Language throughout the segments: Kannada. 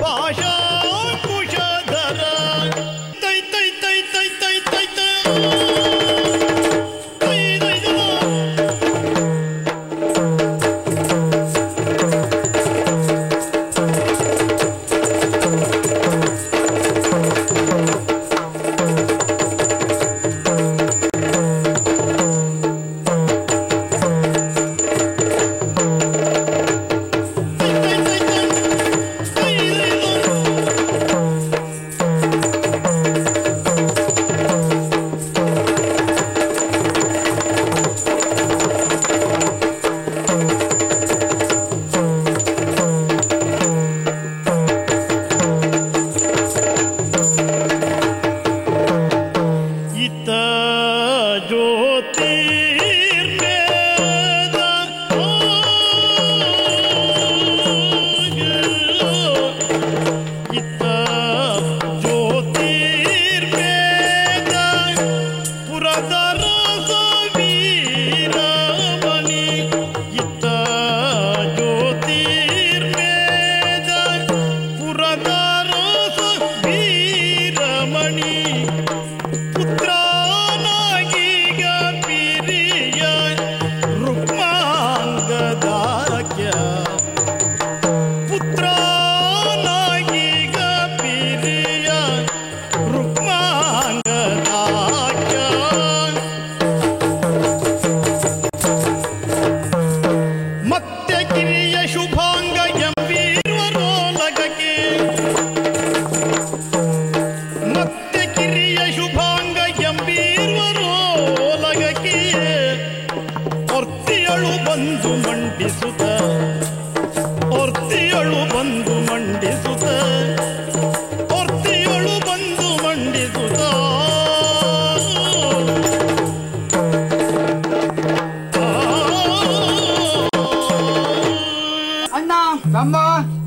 ಪಾಶಾಂಕುಶಧರ ತೈ ತೈ ತೈ ತೈ ತೈ ತೈ ತೈ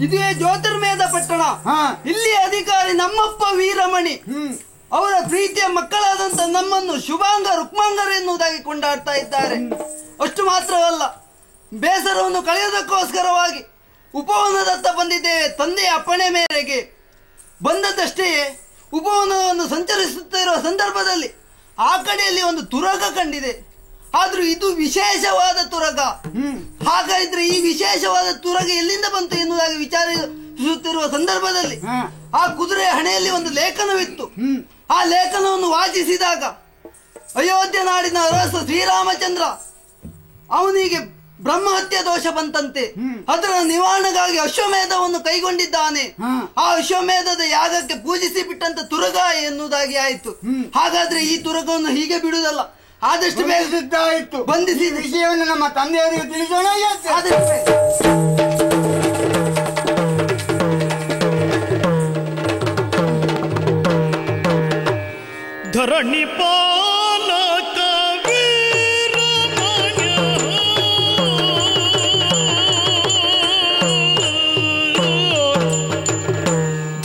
ಇದೇ ಜ್ಯೋತಿರ್ಮಯದ ಪಟ್ಟಣ. ಇಲ್ಲಿ ಅಧಿಕಾರಿ ನಮ್ಮಪ್ಪ ವೀರಮಣಿ ಅವರ ಪ್ರೀತಿಯ ಮಕ್ಕಳಾದಂತ ನಮ್ಮನ್ನು ಶುಭಾಂಗ ರುಕ್ಮಾಂಗರೆನ್ನುವುದಾಗಿ ಕೊಂಡಾಡ್ತಾ ಇದ್ದಾರೆ. ಅಷ್ಟು ಮಾತ್ರವಲ್ಲ, ಬೇಸರವನ್ನು ಕಳೆಯುವುದಕ್ಕೋಸ್ಕರವಾಗಿ ಉಪವನದತ್ತ ಬಂದಿದ್ದೇವೆ. ತಂದೆಯ ಅಪ್ಪಣೆ ಮೇರೆಗೆ ಬಂದದ್ದಷ್ಟೇ. ಉಪವನವನ್ನು ಸಂಚರಿಸುತ್ತಿರುವ ಸಂದರ್ಭದಲ್ಲಿ ಆ ಕಡೆಯಲ್ಲಿ ಒಂದು ತುರಗ ಕಂಡಿದೆ. ಆದ್ರೂ ಇದು ವಿಶೇಷವಾದ ತುರಗ. ಹಾಗಾದ್ರೆ ಈ ವಿಶೇಷವಾದ ತುರಗ ಎಲ್ಲಿಂದ ಬಂತು ಎನ್ನುವುದಾಗಿ ವಿಚಾರಿಸುತ್ತಿರುವ ಸಂದರ್ಭದಲ್ಲಿ ಆ ಕುದುರೆ ಹಣೆಯಲ್ಲಿ ಒಂದು ಲೇಖನವಿತ್ತು. ಆ ಲೇಖನವನ್ನು ವಾಚಿಸಿದಾಗ ಅಯೋಧ್ಯ ನಾಡಿನ ಅರಸ ಶ್ರೀರಾಮಚಂದ್ರ ಅವನಿಗೆ ಬ್ರಹ್ಮಹತ್ಯೆ ದೋಷ ಬಂತಂತೆ. ಅದರ ನಿವಾರಣೆಗಾಗಿ ಅಶ್ವಮೇಧವನ್ನು ಕೈಗೊಂಡಿದ್ದಾನೆ. ಆ ಅಶ್ವಮೇಧದ ಯಾಗಕ್ಕೆ ಪೂಜಿಸಿ ಬಿಟ್ಟಂತ ತುರಗ ಎನ್ನುವುದಾಗಿ ಆಯಿತು. ಹಾಗಾದ್ರೆ ಈ ತುರಗವನ್ನು ಹೀಗೆ ಬಿಡುವುದಲ್ಲ, ಆದಷ್ಟು ಬೇಗ ಸಿದ್ಧಾಯಿತು. ಬಂಧಿಸಿ ವಿಷಯವನ್ನು ನಮ್ಮ ತಂದೆಯವರಿಗೆ ತಿಳಿಸೋಣ. ಧರಣಿ ಪಾಲಕ ವೀರಮಣ್ಯ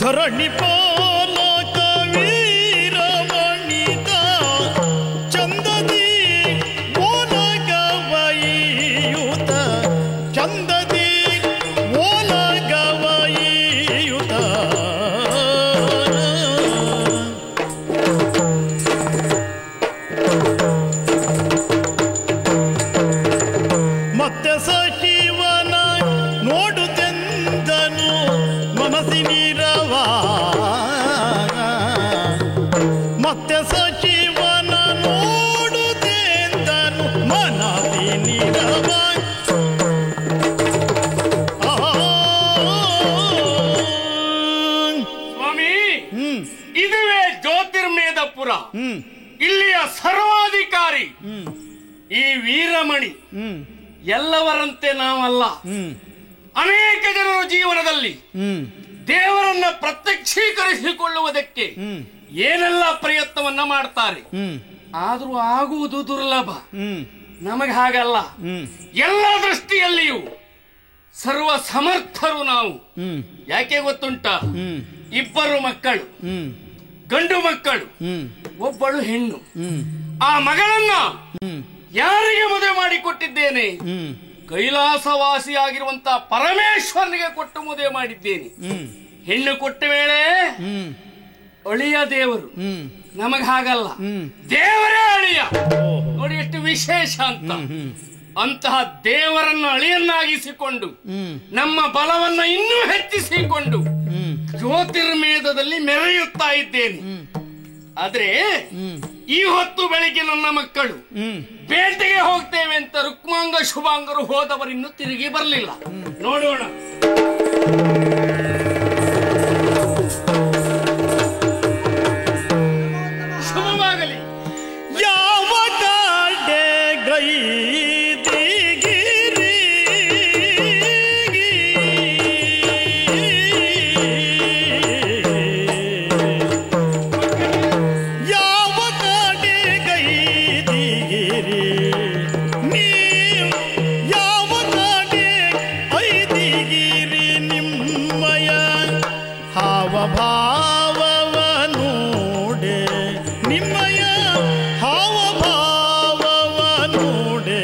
ಧರಣಿ ಪಾಲಕ ವೀರಮಣಿತ ಚಂದದಿ ಓಲಗವಯುತ ಚಂದದಿ ಓಲಗವಯುತ ಮತ್ತೆ ಸಚಿವನ ನೋಡುತ್ತೆಂದನು ಮನಸ್ಸಿನಿರವ. ಮತ್ತೆ ಸಚಿವನ ನೋಡುತ್ತೆಂದನು ಮನಸ್ಸಿನಿರವ. ಸ್ವಾಮಿ, ಇದುವೇ ಜ್ಯೋತಿರ್ಮೇಧಪುರ. ಇಲ್ಲಿಯ ಸರ್ವಾಧಿಕಾರಿ ಈ ವೀರಮಣಿ. ಎಲ್ಲವರಂತೆ ನಾವಲ್ಲ. ಅನೇಕ ಜನರು ಜೀವನದಲ್ಲಿ ದೇವರನ್ನ ಪ್ರತ್ಯಕ್ಷೀಕರಿಸಿಕೊಳ್ಳುವುದಕ್ಕೆ ಏನೆಲ್ಲ ಪ್ರಯತ್ನವನ್ನ ಮಾಡ್ತಾರೆ, ಆದ್ರೂ ಆಗುವುದು ದುರ್ಲಭ. ನಮಗೆ ಹಾಗಲ್ಲ. ಎಲ್ಲ ದೃಷ್ಟಿಯಲ್ಲಿಯೂ ಸರ್ವ ಸಮರ್ಥರು ನಾವು. ಯಾಕೆ ಗೊತ್ತುಂಟ? ಇಬ್ಬರು ಮಕ್ಕಳು, ಗಂಡು ಮಕ್ಕಳು, ಒಬ್ಬಳು ಹೆಣ್ಣು. ಆ ಮಗಳನ್ನ ಯಾರಿಗೆ ಮದುವೆ ಮಾಡಿಕೊಟ್ಟಿದ್ದೇನೆ? ಕೈಲಾಸವಾಸಿಯಾಗಿರುವಂತಹ ಪರಮೇಶ್ವರನಿಗೆ ಕೊಟ್ಟು ಮದುವೆ ಮಾಡಿದ್ದೇನೆ. ಹೆಣ್ಣು ಕೊಟ್ಟ ವೇಳೆ ಅಳಿಯ ದೇವರು, ನಮಗ ಹಾಗಲ್ಲ, ದೇವರೇ ಅಳಿಯ. ನೋಡಿ ಎಷ್ಟು ವಿಶೇಷ ಅಂತ. ಅಂತಹ ದೇವರನ್ನು ಅಳಿಯನ್ನಾಗಿಸಿಕೊಂಡು ನಮ್ಮ ಬಲವನ್ನ ಇನ್ನೂ ಹೆಚ್ಚಿಸಿಕೊಂಡು ಜ್ಯೋತಿರ್ಮೇಧದಲ್ಲಿ ಮೆರೆಯುತ್ತಾ ಇದ್ದೇನೆ. ಆದ್ರೆ ಈ ಹೊತ್ತು ಬೆಳಿಗ್ಗೆ ನನ್ನ ಮಕ್ಕಳು ಬೇಟೆಗೆ ಹೋಗ್ತೇವೆ ಅಂತ ರುಕ್ಮಾಂಗ ಶುಭಾಂಗರು ಹೋದವರಿನ್ನೂ ತಿರುಗಿ ಬರಲಿಲ್ಲ. ನೋಡೋಣ. ಶುಭವಾಗಲಿ. ಯಾವ ಕಾಡೆ ಗೈದಿಗಿರಿ ಯಾವ ಕಾಡೆ ಗೈದಿಗಿರಿ ನೀವು ಯಾವ ಕಾಡೆ ಐದಿಗಿರಿ ನಿಮ್ಮಯ ಹಾವಭಾವವ ನೋಡೆ ನಿಮ್ಮಯ ಹಾವಭಾವವ ನೋಡೆ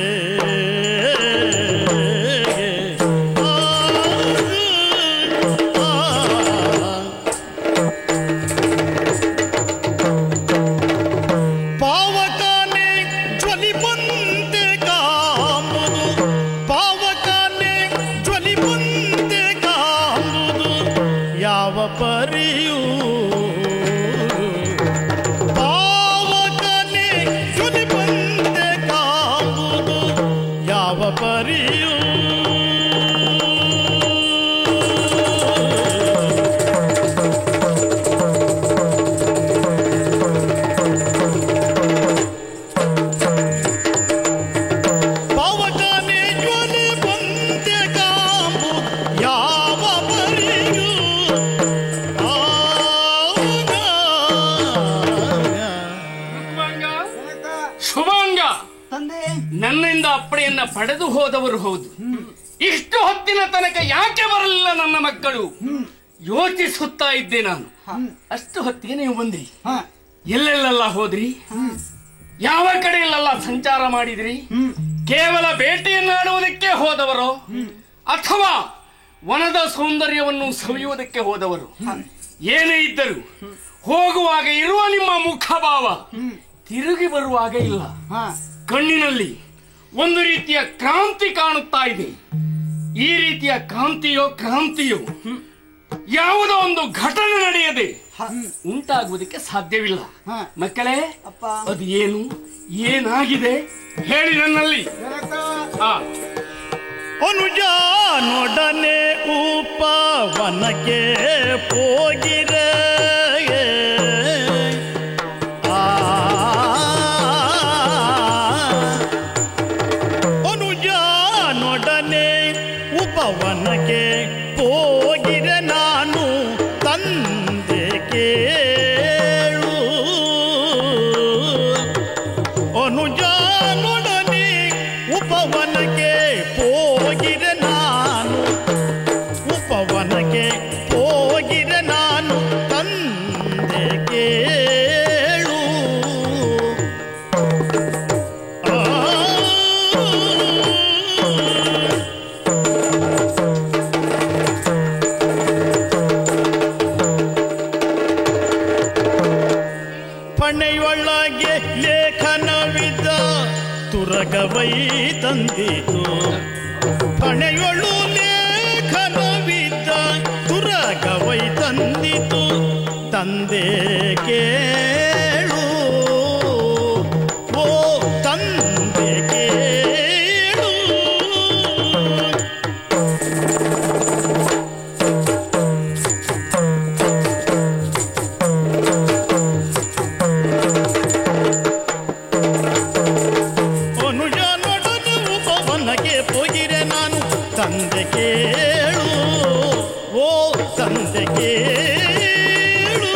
ಪಾವಕಾನೆ ಜ್ವಲಿಪಂತೆ ಕಾಂಬುದು ಪಾವಕಾನೆ ಜ್ವಲಿಪಂತೆ ಕಾಂಬುದು ಯಾವ ಪರಿಯೂ ಪಾವಕನೆ ಜ್ವಲಿಪಂತೆ ಕಾಂಬುದು ಯಾವ ಪರಿಯೂ ಪಾವಕನೆ ಜ್ವಲಿಪಂತೆ ಕಾಂಬುದು ಯಾವ ಪರಿಯೂ ರುಕ್ಮಾಂಗ, ಶುಭಾಂಗ ತಂದೆ, ನನ್ನಿಂದ ಅಪ್ಪಣೆಯನ್ನ ಪಡೆದು ಹೋದವರು ಹೌದು. ಇಷ್ಟು ಹೊತ್ತಿನ ತನಕ ಯಾಕೆ ಬರಲಿಲ್ಲ ನನ್ನ ಮಕ್ಕಳು ಯೋಚಿಸುತ್ತಾ ಇದ್ದೆ ನಾನು. ಅಷ್ಟು ಹೊತ್ತಿಗೆ ನೀವು ಬಂದ್ರಿ. ಎಲ್ಲೆಲ್ಲೆಲ್ಲ ಹೋದ್ರಿ? ಯಾವ ಕಡೆಯಲ್ಲೆಲ್ಲ ಸಂಚಾರ ಮಾಡಿದ್ರಿ? ಕೇವಲ ಬೇಟೆಯನ್ನಾಡುವುದಕ್ಕೆ ಹೋದವರು ಅಥವಾ ವನದ ಸೌಂದರ್ಯವನ್ನು ಸವಿಯುವುದಕ್ಕೆ ಹೋದವರು? ಏನೇ ಇದ್ದರು ಹೋಗುವಾಗ ಇರುವ ನಿಮ್ಮ ಮುಖಭಾವ ತಿರುಗಿ ಬರುವಾಗ ಇಲ್ಲ. ಕಣ್ಣಿನಲ್ಲಿ ಒಂದು ರೀತಿಯ ಕ್ರಾಂತಿ ಕಾಣುತ್ತಾ ಇದೆ. ಈ ರೀತಿಯ ಕ್ರಾಂತಿಯೋ ಯಾವುದೋ ಒಂದು ಘಟನೆ ನಡೆಯದೆ ಉಂಟಾಗುವುದಕ್ಕೆ ಸಾಧ್ಯವಿಲ್ಲ. ಮಕ್ಕಳೇ, ಅದು ಏನು, ಏನಾಗಿದೆ ಹೇಳಿ ನನ್ನಲ್ಲಿ. ಅನುಜನೊಡನೆ ಉಪವನಕ್ಕೆ ಹೋಗಿರೆ ಅನುಜನೊಡನೆ ಉಪವನಕ್ಕೆ ಹೋಗಿರೆ ನಾನು ತಂದೆ ಕೇಳು. ಅನುಜನೊಡನೆ ಉಪವನಕ್ಕೆ ಹೋಗಿರೆ ನಾನು ಉಪವನಕ್ಕೆ ಹೋಗಿರೆ ನಾನು ತಂದೆ ಕೇಳು. ಪಣೆಯೊಳಗೆ ಲೇಖನವಿದ್ದ ತುರಗವೈ ತಂದಿತು. ಪಣೆಯೊಳು ಲೇಖನವಿದ್ದ ತುರಗವೈ ತಂದಿತು. ತಂದೆ ಕೇಳು, ಓ ತಂದೆ ಕೇಳು. ಅನುಜನೊಡನೆ ಉಪವನಕ್ಕೆ ಹೋಗಿರೆ ನಾನು ತಂದೆ ಕೇಳು, ಓ ತಂದೆ ಕೇಳು.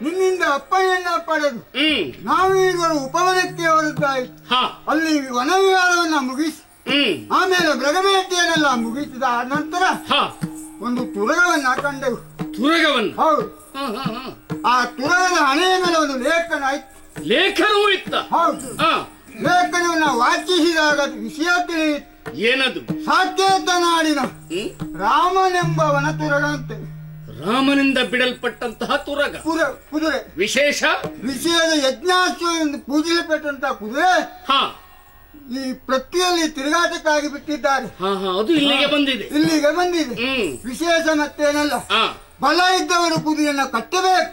ನಿನ್ನಿಂದ ಅಪ್ಪಣೆಯನ್ನ ಪಡೆದು ನಾವೀಗ ಉಪವನಕ್ಕೆ ಹೊರಟಾಯ್ತು. ಅಲ್ಲಿ ವನವಿಹಾರವನ್ನ ಮುಗಿಸಿ ಆಮೇಲೆ ಮೃಗಬೇಟೆಯನ್ನೆಲ್ಲ ಮುಗಿಸಿದ ನಂತರ ಒಂದು ತುರಗವನ್ನ ಕಂಡೆವು. ತುರಗವನ್ನು? ಹೌದು. ಆ ತುರಗದ ಹಣೆಯ ಮೇಲೆ ಒಂದು ಲೇಖನ ಆಯ್ತು. ಲೇಖನವೂ ಇತ್ತ? ಹೌದು. ಲೇಖನವನ್ನು ವಾಚಿಸಿದಾಗ ವಿಷಯ ತಿಳಿಯಿತು. ಏನದು? ಸಾಕೇತ ನಾಡಿನ ರಾಮನೆಂಬವನ ತುರಗಂತೆ. ರಾಮನಿಂದ ಬಿಡಲ್ಪಟ್ಟಂತಹ ತುರಗ ಕುದುರೆ. ವಿಷಯದ ಯಜ್ಞಾಶ್ವದಿಂದ ಪೂಜಿಸಲ್ಪಟ್ಟಂತಹ ಕುದುರೆ ಈ ಪೃಥ್ವಿಯಲ್ಲಿ ತಿರುಗಾಟಕ್ಕಾಗಿ ಬಿಟ್ಟಿದ್ದಾರೆ. ಅದು ಇಲ್ಲಿಗೆ ಬಂದಿದೆ. ವಿಶೇಷ ಮತ್ತೇನಲ್ಲ, ಬಲ ಇದ್ದವರು ಕುದುರೆಯನ್ನು ಕಟ್ಟಬೇಕು.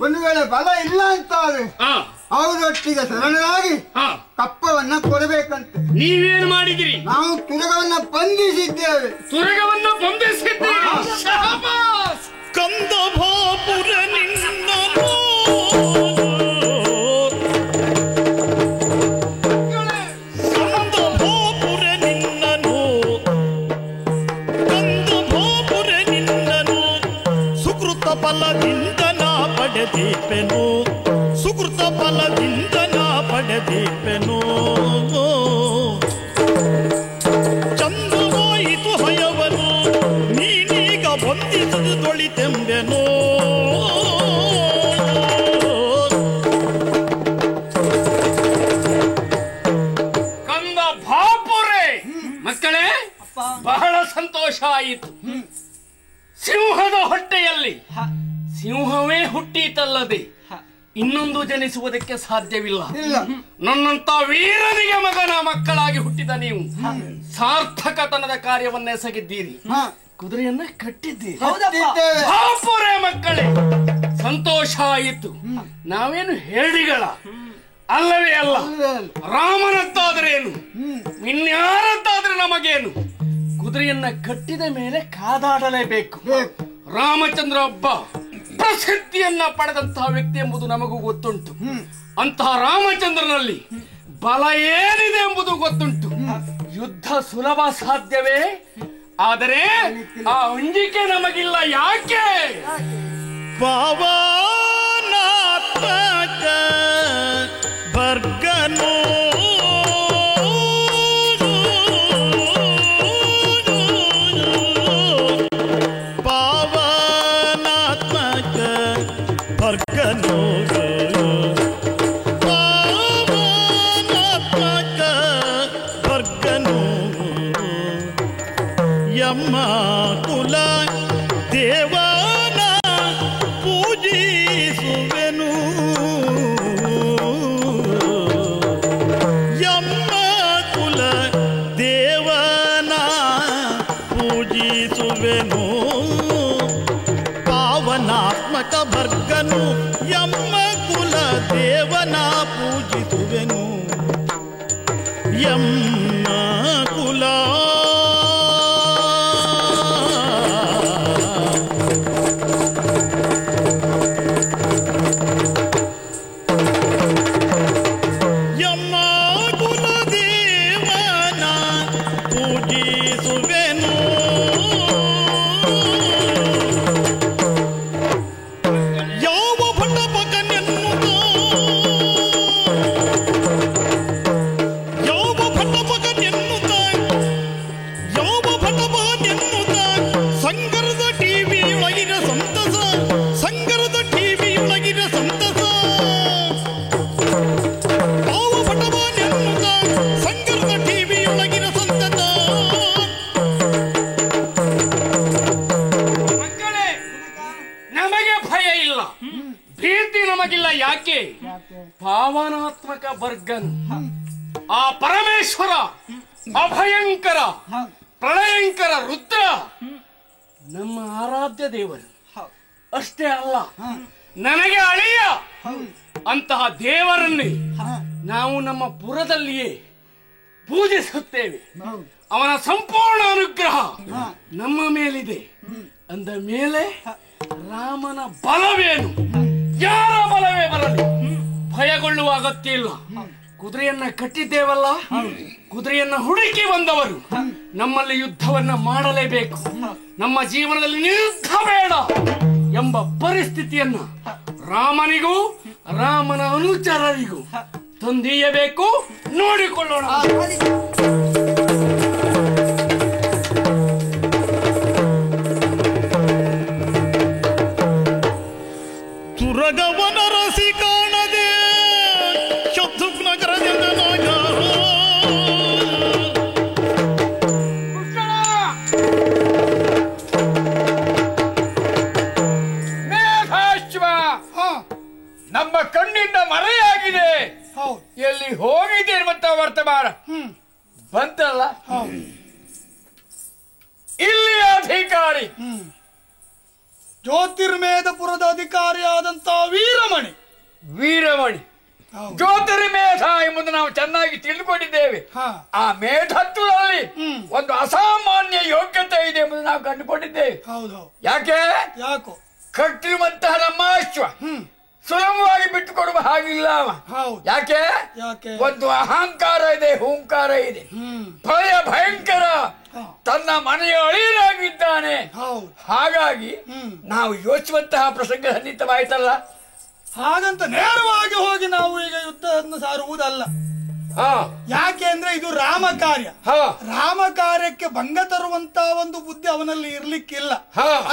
ಒಂದು ವೇಳೆ ಬಲ ಇಲ್ಲ ಅಂತಾದ್ರೆ ಅವರೊಟ್ಟಿಗೆ ಶರಣರಾಗಿ ಕಪ್ಪವನ್ನ ಕೊಡಬೇಕಂತೆ. ನೀವೇನು ಮಾಡಿದಿರಿ? ನಾವು ತುರಗವನ್ನ ಬಂಧಿಸಿದ್ದೇವೆ. ಕಂದ ಭಾಪುರ ನಿನ್ನನು ಸುಕೃತ ಫಲದಿಂದ ನಾ ಪಡೆದೀಪೆನು. ಸುಕೃತ ಫಲದಿಂದ ನಾ ಪಡೆದೀಪೆನು. ಚಂದ್ರವಾಯಿತು ಹಯವನು ನೀನೀಗ ಬಂಧಿಸದು ತೊಳಿತೆಂಬೆನು. ಕಂದ ಭಾಪುರೆ ಮಕ್ಕಳೇ, ಬಹಳ ಸಂತೋಷ ಆಯಿತು. ಸಿಂಹದ ಹೊಟ್ಟೆಯಲ್ಲಿ ಸಿಂಹವೇ ಹುಟ್ಟೀತಲ್ಲದೆ ಇನ್ನೊಂದು ಜನಿಸುವುದಕ್ಕೆ ಸಾಧ್ಯವಿಲ್ಲ. ನನ್ನಂತ ವೀರನಿಗೆ ಮಕ್ಕಳಾಗಿ ಹುಟ್ಟಿದ ನೀವು ಸಾರ್ಥಕತನದ ಕಾರ್ಯವನ್ನೆಸಗಿದ್ದೀರಿ. ಕುದುರೆಯನ್ನ ಕಟ್ಟಿದ್ದೀರಿ. ಭಾಪುರೆ ಮಕ್ಕಳೇ, ಸಂತೋಷ ಆಯಿತು. ನಾವೇನು ಹೇಡಿಗಳ ಅಲ್ಲವೇ ಅಲ್ಲ. ರಾಮನದ್ದಾದ್ರೇನು, ಇನ್ಯಾರದ್ದಾದ್ರೆ ನಮಗೇನು? ಕುದುರೆಯನ್ನ ಕಟ್ಟಿದ ಮೇಲೆ ಕಾದಾಡಲೇಬೇಕು. ರಾಮಚಂದ್ರ ಒಬ್ಬ ಪ್ರಸಿದ್ಧಿಯನ್ನ ಪಡೆದಂತಹ ವ್ಯಕ್ತಿ ಎಂಬುದು ನಮಗೂ ಗೊತ್ತುಂಟು. ಅಂತಹ ರಾಮಚಂದ್ರನಲ್ಲಿ ಬಲ ಏನಿದೆ ಎಂಬುದು ಗೊತ್ತುಂಟು. ಯುದ್ಧ ಸುಲಭ ಸಾಧ್ಯವೇ, ಆದರೆ ಆ ಅಂಜಿಕೆ ನಮಗಿಲ್ಲ. ಯಾಕೆ? ಪಾವನಾತ್ಮಕ ವರ್ಗನೋ ಯಮ್ಮ ಕುಲ ದೇವನ ಪೂಜಿಸುವೆನು. ಯಮ್ಮ ಕುಲ ದೇವನ ಪೂಜಿಸುವೆನು. ಪಾವನಾತ್ಮಕ ಭರ್ಗನು ಯಮ್ಮ ಕುಲ ದೇವನ ಪೂಜಿಸುವೆನು. ಯಮ್ಮ ಕುಲ ಭಾವನಾತ್ಮಕ ಬರ್ಗನ್ ಆ ಪರಮೇಶ್ವರ ಅಭಯಂಕರ ಪ್ರಳಯಂಕರ ರುದ್ರ ನಮ್ಮ ಆರಾಧ್ಯ ದೇವರು. ಅಷ್ಟೇ ಅಲ್ಲ, ನನಗೆ ಅಳಿಯ ಅಂತಹ ದೇವರನ್ನೇ ನಾವು ನಮ್ಮ ಪುರದಲ್ಲಿಯೇ ಪೂಜಿಸುತ್ತೇವೆ. ಅವನ ಸಂಪೂರ್ಣ ಅನುಗ್ರಹ ನಮ್ಮ ಮೇಲಿದೆ. ಅಂದ ಮೇಲೆ ರಾಮನ ಬಲವೇನು, ಯಾರ ಬಲವೇ ಬರಲಿ, ಭಯಗೊಳ್ಳುವ ಅಗತ್ಯ ಇಲ್ಲ. ಕುದುರೆಯನ್ನ ಕಟ್ಟಿದ್ದೇವಲ್ಲ, ಕುದುರೆಯನ್ನ ಹುಡುಕಿ ಬಂದವರು ನಮ್ಮಲ್ಲಿ ಯುದ್ಧವನ್ನ ಮಾಡಲೇಬೇಕು. ನಮ್ಮ ಜೀವನದಲ್ಲಿ ಯುದ್ಧ ಬೇಡ ಎಂಬ ಪರಿಸ್ಥಿತಿಯನ್ನ ರಾಮನಿಗೂ ರಾಮನ ಅನುಚರರಿಗೂ ತಂದೀಯಬೇಕು. ನೋಡಿಕೊಳ್ಳೋಣ. ತುರಗವನ ರಸಿ ಕಾಣದೆ ಶತ್ರುಘ್ನ ಕರದಿಂದ ಹೌದು. ಎಲ್ಲಿ ಹೋಗಿದೆ ಇರುವಂತ ವರ್ತಮಾನ ಬಂತಲ್ಲ. ಇಲ್ಲಿ ಅಧಿಕಾರಿ ಜ್ಯೋತಿರ್ಮೇಧಪುರದ ಅಧಿಕಾರಿಯಾದಂತ ವೀರಮಣಿ ಜ್ಯೋತಿರ್ಮೇಧ ಎಂಬುದು ನಾವು ಚೆನ್ನಾಗಿ ತಿಳಿದುಕೊಂಡಿದ್ದೇವೆ. ಆ ಮೇಧತ್ವದಲ್ಲಿ ಒಂದು ಅಸಾಮಾನ್ಯ ಯೋಗ್ಯತೆ ಇದೆ ಎಂಬುದು ನಾವು ಕಂಡುಕೊಂಡಿದ್ದೇವೆ. ಯಾಕೋ ಕಟ್ಟಿರುವಂತಹ ನಮ್ಮ ಅಶ್ವ ಸುಲಭವಾಗಿ ಬಿಟ್ಟು ಕೊಡುವ ಹಾಗಿಲ್ಲ. ಯಾಕೆ ಒಂದು ಅಹಂಕಾರ ಇದೆ, ಹೂಂಕಾರ ಇದೆ, ಭಯಂಕರ, ತನ್ನ ಮನೆಯ ಅಳಿಯನಾಗಿದ್ದಾನೆ. ಹಾಗಾಗಿ ನಾವು ಯೋಚಿಸುವಂತಹ ಪ್ರಸಂಗ ಸನ್ನಿಹಿತವಾಯ್ತಲ್ಲ. ಹಾಗಂತ ನೇರವಾಗಿ ಹೋಗಿ ನಾವು ಈಗ ಯುದ್ಧವನ್ನು ಸಾರುವುದಲ್ಲ. ಯಾಕೆ ಅಂದ್ರೆ ಇದು ರಾಮ ಕಾರ್ಯ. ರಾಮ ಕಾರ್ಯಕ್ಕೆ ಭಂಗ ತರುವಂತ ಒಂದು ಬುದ್ಧಿ ಅವನಲ್ಲಿ ಇರ್ಲಿಕ್ಕಿಲ್ಲ.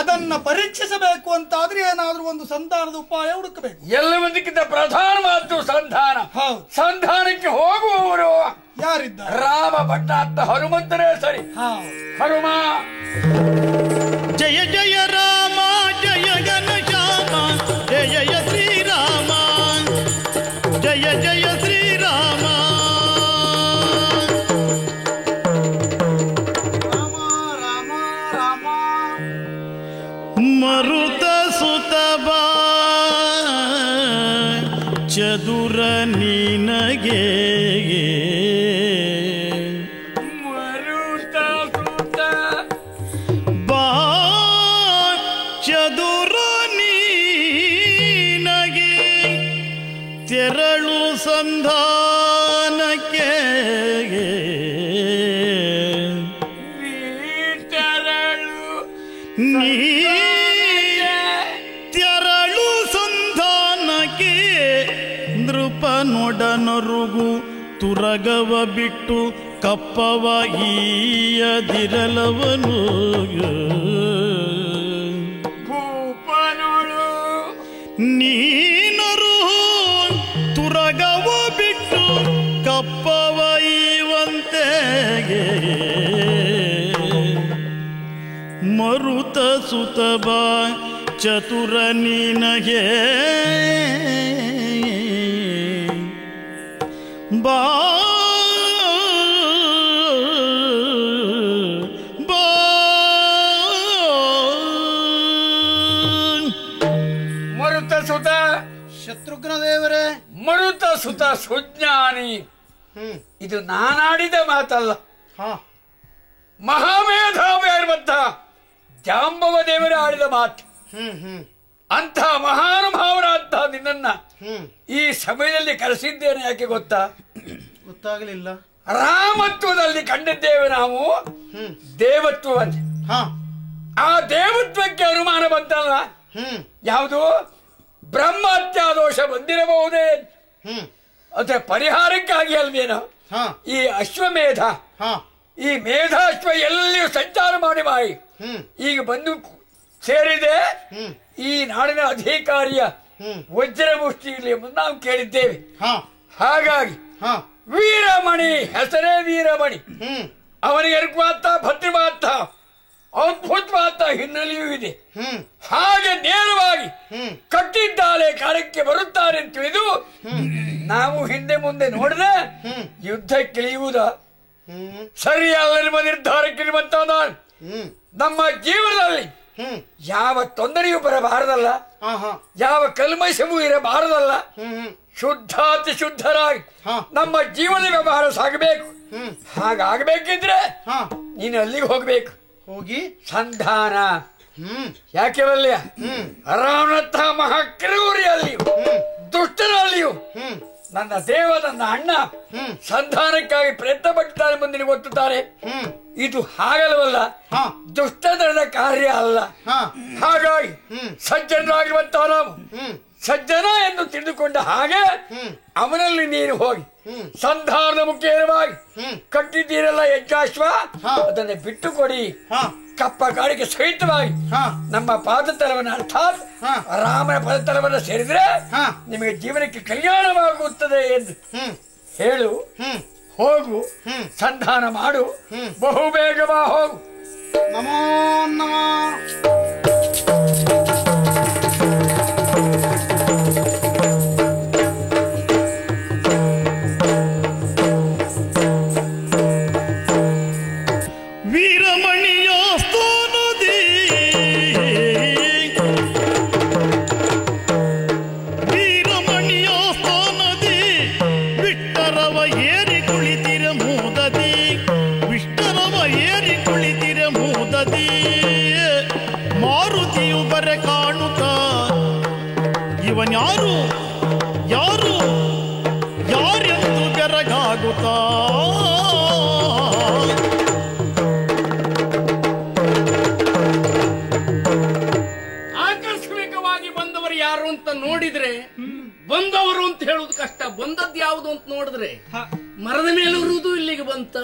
ಅದನ್ನ ಪರೀಕ್ಷಿಸಬೇಕು ಅಂತಾದ್ರೆ ಏನಾದ್ರೂ ಒಂದು ಸಂಧಾನದ ಉಪಾಯ ಹುಡುಕಬೇಕು. ಎಲ್ಲವನ್ನಕ್ಕಿಂತ ಪ್ರಧಾನವಾದ ಸಂಧಾನ. ಸಂಧಾನಕ್ಕೆ ಹೋಗುವವರು ಯಾರಿದ್ದಾರೆ? ರಾಮ ಭಟ್ಟ ಅಂತ ಹನುಮಂತನೇ ಸರಿ. ಹನುಮ ಜಯ ಜಯ ರಾಮ ಜಯ ಘನ ಶ್ಯಾಮ ಜಯ ಜಯ ಶ್ರೀರಾಮ ಜಯ ಜಯ ಶ್ರೀರಾಮ. ಮರುತ ಸುತಬ ಚದುರ ನಿನಗೆ ಮರುತ ಸುತ ಬಾ ಚದುರ ನಿನಗೆ ತೆರಳು ಸಂಧಾನಕ್ಕೆ ತೆರಳು ಸಂಧಾನಕ್ಕೆ ನೃಪನೊಡನೊರುಗು ತುರಗವ ಬಿಟ್ಟು ಕಪ್ಪವ ಈಯದಿರಲವನು ಭೂಪನೊಳು ನೀನರು ತುರಗವ ಬಿಟ್ಟು ಕಪ್ಪವ ಈವಂತೆಗೆ ಮರುತ ಸುತಬ ಚತುರ ನಿನಗೆ ಬಾ ಮರುತ ಸುತ ಶತ್ರುಘ್ನ ದೇವರೇ, ಮರುತ ಸುತ ಸುಜ್ಞಾನಿ. ಇದು ನಾನಾಡಿದ ಮಾತಲ್ಲ. ಮಹಾಮೇಧಾವಿ ಇರುವಂತಹ ಜಾಂಬವ ದೇವರೇ ಆಡಿದ ಮಾತು. ಅಂಥ ಮಹಾನುಭಾವರಾದ ನಿನ್ನನ್ನ ಈ ಸಮಯದಲ್ಲಿ ಕರೆಸಿದ್ದೇನೆ. ಯಾಕೆ ಗೊತ್ತಾ? ಗೊತ್ತಾಗಲಿಲ್ಲ. ರಾಮತ್ವದಲ್ಲಿ ಕಂಡಿದ್ದೇವೆ ನಾವು ದೇವತ್ವವನ್ನು. ಆ ದೇವತ್ವಕ್ಕೆ ಅನುಮಾನ ಬಂತಲ್ಲ. ಯಾವುದು? ಬ್ರಹ್ಮಹತ್ಯಾದೋಷ ಬಂದಿರಬಹುದೇ? ಅದೇ ಪರಿಹಾರಕ್ಕಾಗಿ ಅಲ್ವೇನೋ ಈ ಅಶ್ವಮೇಧ, ಈ ಮೇಧಾಶ್ವ ಎಲ್ಲಿಯೂ ಸಂಚಾರ ಮಾಡಿ ಬಾಯಿ ಈಗ ಬಂದು ಸೇರಿದೆ ಈ ನಾಡಿನ ಅಧಿಕಾರಿಯ ವಜ್ರ ಮುಷ್ಟಿಯಲ್ಲಿ ಎಂಬುದು ನಾವು ಕೇಳಿದ್ದೇವೆ. ಹಾಗಾಗಿ ವೀರಮಣಿ ಹೆಸರೇ ವೀರಮಣಿ. ಅವನಿಗೆ ಇರುವಂತ ಭದ್ರವಾದ ಅದ್ಭುತವಾದ ಹಿನ್ನೆಲೆಯೂ ಇದೆ. ಹಾಗೆ ನೇರವಾಗಿ ಕಟ್ಟಿದ್ದಾಳೆ ಕಾರ್ಯಕ್ಕೆ ಬರುತ್ತಾರೆ ಅಂತ ತಿಳಿದು ನಾವು ಹಿಂದೆ ಮುಂದೆ ನೋಡಿದ್ರೆ ಯುದ್ಧಕ್ಕಿಳಿಯುವುದ ಸರಿಯಲ್ಲ ನಿರ್ಧಾರಕ್ಕಿರುವಂತ ನಮ್ಮ ಜೀವನದಲ್ಲಿ ಯಾವ ತೊಂದರೆಯೂ ಬರಬಾರದಲ್ಲ, ಯಾವ ಕಲ್ಮಶವೂ ಇರಬಾರದಲ್ಲ. ಶುದ್ಧಾತಿ ಶುದ್ಧರಾಗಿ ನಮ್ಮ ಜೀವನ ವ್ಯವಹಾರ ಸಾಗಬೇಕು. ಹಾಗಾಗಬೇಕಿದ್ರೆ ನೀನು ಅಲ್ಲಿಗೆ ಹೋಗ್ಬೇಕು. ಹೋಗಿ ಸಂಧಾನ. ಯಾಕೆ ಬಲ್ಯ? ರಾಮನಂತಹ ಮಹಾಕ್ರೂರಿಯಲ್ಲಿಯೂ ದುಷ್ಟನಲ್ಲಿಯೂ ನನ್ನ ದೇವ, ನನ್ನ ಅಣ್ಣ ಸಂಧಾನಕ್ಕಾಗಿ ಪ್ರಯತ್ನ ಪಟ್ಟಿದ್ದಾರೆ ಮುಂದಿನ ಗೊತ್ತುತ್ತಾರೆ. ಇದು ಹಾಗಲ್ವಲ್ಲ, ದುಷ್ಟತನದ ಕಾರ್ಯ ಅಲ್ಲ. ಹಾಗಾಗಿ ಸಜ್ಜನರಾಗಿರುವಂತಹ ನಾವು ಸಜ್ಜನ ಎಂದು ತಿಳಿದುಕೊಂಡ ಹಾಗೆ ಅವನಲ್ಲಿ ನೀನು ಹೋಗಿ ಸಂಧಾನದ ಮುಖೇನವಾಗಿ ಕಟ್ಟಿದ್ದೀರಲ್ಲ ಯಜ್ಜಾಶ್ವ, ಅದನ್ನು ಬಿಟ್ಟು ಕೊಡಿ. ಕಪ್ಪ ಕಾಡಿಗೆ ಸಹಿತವಾಗಿ ನಮ್ಮ ಪಾದತಲವನ್ನು ಅರ್ಥಾತ್ ರಾಮನ ಪಾದತಲವನ್ನು ಸೇರಿದ್ರೆ ನಿಮಗೆ ಜೀವನಕ್ಕೆ ಕಲ್ಯಾಣವಾಗುತ್ತದೆ ಎಂದು ಹೇಳು. ಹೋಗು, ಸಂಧಾನ ಮಾಡು, ಬಹು ಬೇಗ ಬಾ, ಹೋಗು. ನಮೋ ನಮೋ. ಸಾಗುತ್ತಾ ಆಕರ್ಷಕವಾಗಿ ಬಂದವರು ಯಾರು ಅಂತ ನೋಡಿದ್ರೆ ಬಂದವರು ಅಂತ ಹೇಳುದು ಕಷ್ಟ. ಬಂದದ್ದು ಯಾವುದು ಅಂತ ನೋಡಿದ್ರೆ ಮರದ ಮೇಲೆ ಇರುವುದು ಇಲ್ಲಿಗೆ ಬಂತ.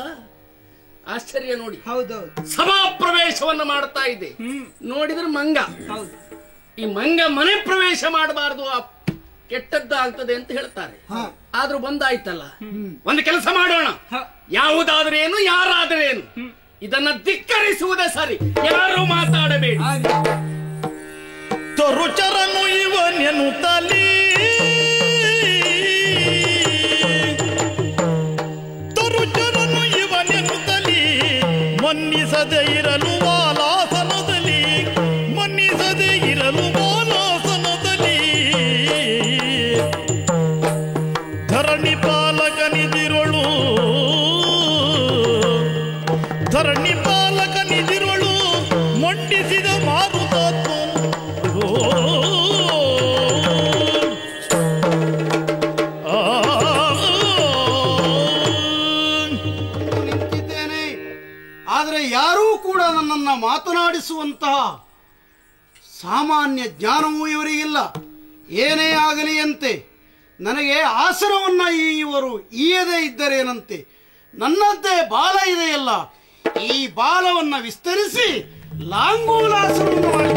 ಆಶ್ಚರ್ಯ ನೋಡಿ. ಹೌದೌದು. ಸಭಾ ಪ್ರವೇಶವನ್ನ ಮಾಡ್ತಾ ಇದೆ. ನೋಡಿದ್ರೆ ಮಂಗ. ಈ ಮಂಗ ಮನೆ ಪ್ರವೇಶ ಮಾಡಬಾರದು, ಕೆಟ್ಟದ್ದಾಗ್ತದೆ ಅಂತ ಹೇಳ್ತಾರೆ. ಆದ್ರೂ ಬಂದಾಯ್ತಲ್ಲ, ಒಂದು ಕೆಲಸ ಮಾಡೋಣ. ಯಾವುದಾದ್ರೇನು ಯಾರಾದ್ರೇನು ಇದನ್ನ ಧಿಕ್ಕರಿಸುವುದೇ ಸರಿ. ಯಾರು ಮಾತಾಡಬೇಡಿ. ತರುಚರನು ಇವನೆನು ತಲಿ ತರುಚರನು ಇವನೆನು ತಲಿ ಮನ್ನಿಸದೆ ಇರಲು ವಾಲಾಸನದಲ್ಲಿ ಮನ್ನಿಸದೆ ಇರಲು ವಾಲಾಸನದಲ್ಲಿ ಧರಣಿ ಪಾಲಕನಿದಿರಳು ಧರಣಿ ಪಾಲಕನಿದಿರಳು ಮಂಡಿಸಿದ ಮಾರುತಾತ್ಮ ನಿಂತಿದ್ದೇನೆ. ಆದರೆ ಯಾರೂ ಕೂಡ ನನ್ನನ್ನ ಮಾತನಾಡಿಸುವಂತಹ ಸಾಮಾನ್ಯ ಜ್ಞಾನವೂ ಇವರಿಗಿಲ್ಲ. ಏನೇ ಆಗಲಿ ಅಂತೆ ನನಗೆ ಆಸನವನ್ನ ಇವರು ಈಯದೇ ಇದ್ದರೇನಂತೆ. ನನ್ನದ್ದೇ ಬಾಲ ಇದೆಯಲ್ಲ, ಈ ಬಾಲವನ್ನ ವಿಸ್ತರಿಸಿ ಲಾಂಗೂಲಾಸನವನ್ನು ಮಾಡಿ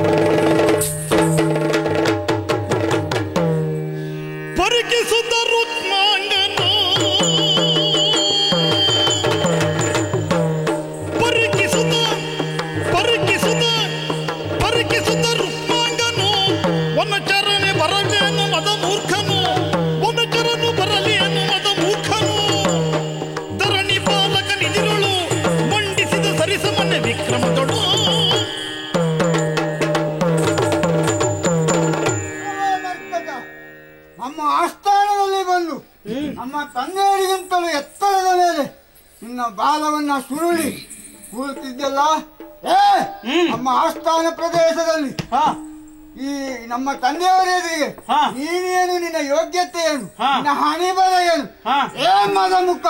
ಪರಿಕಿಸುತ್ತ ರುಕ್ಮಾಂಗನು ಪರಿಕಿಸುತ್ತ ರುಕ್ಮಾಂಗನು ವನಚರನೆ ಬರಲೇನು ಮದ ಮೂರ್ಖನು ವನಚರನು ಬರಲೇನು ಮದ ಮೂರ್ಖನು ಧರಣಿ ಪಾಲಕನಿದಿರಳು ಮಂಡಿಸಿದ ಸರಿಸಮನೆ ವಿಕ್ರಮದೊಡು ನಮ್ಮ ಆಸ್ಥಾನದಲ್ಲಿ ಬಂದು ನಮ್ಮ ತಂದೆಯರಿಗಿಂತಲೂ ಎತ್ತರದ ಮೇಲೆ ನಿನ್ನ ಬಾಲವನ್ನ ಸುರುಳಿ ಕೂರುತ್ತಿದ್ದಲ್ಲ. ನಮ್ಮ ಆಸ್ಥಾನ ಪ್ರದೇಶದಲ್ಲಿ ಈ ನಮ್ಮ ತಂದೆಯವರ ಎದುರಿಗೆ ನೀನೇನು, ನಿನ್ನ ಯೋಗ್ಯತೆ ಏನು, ನಿನ್ನ ಹಣಿ ಬರ ಏನು? ಮದಮುಖ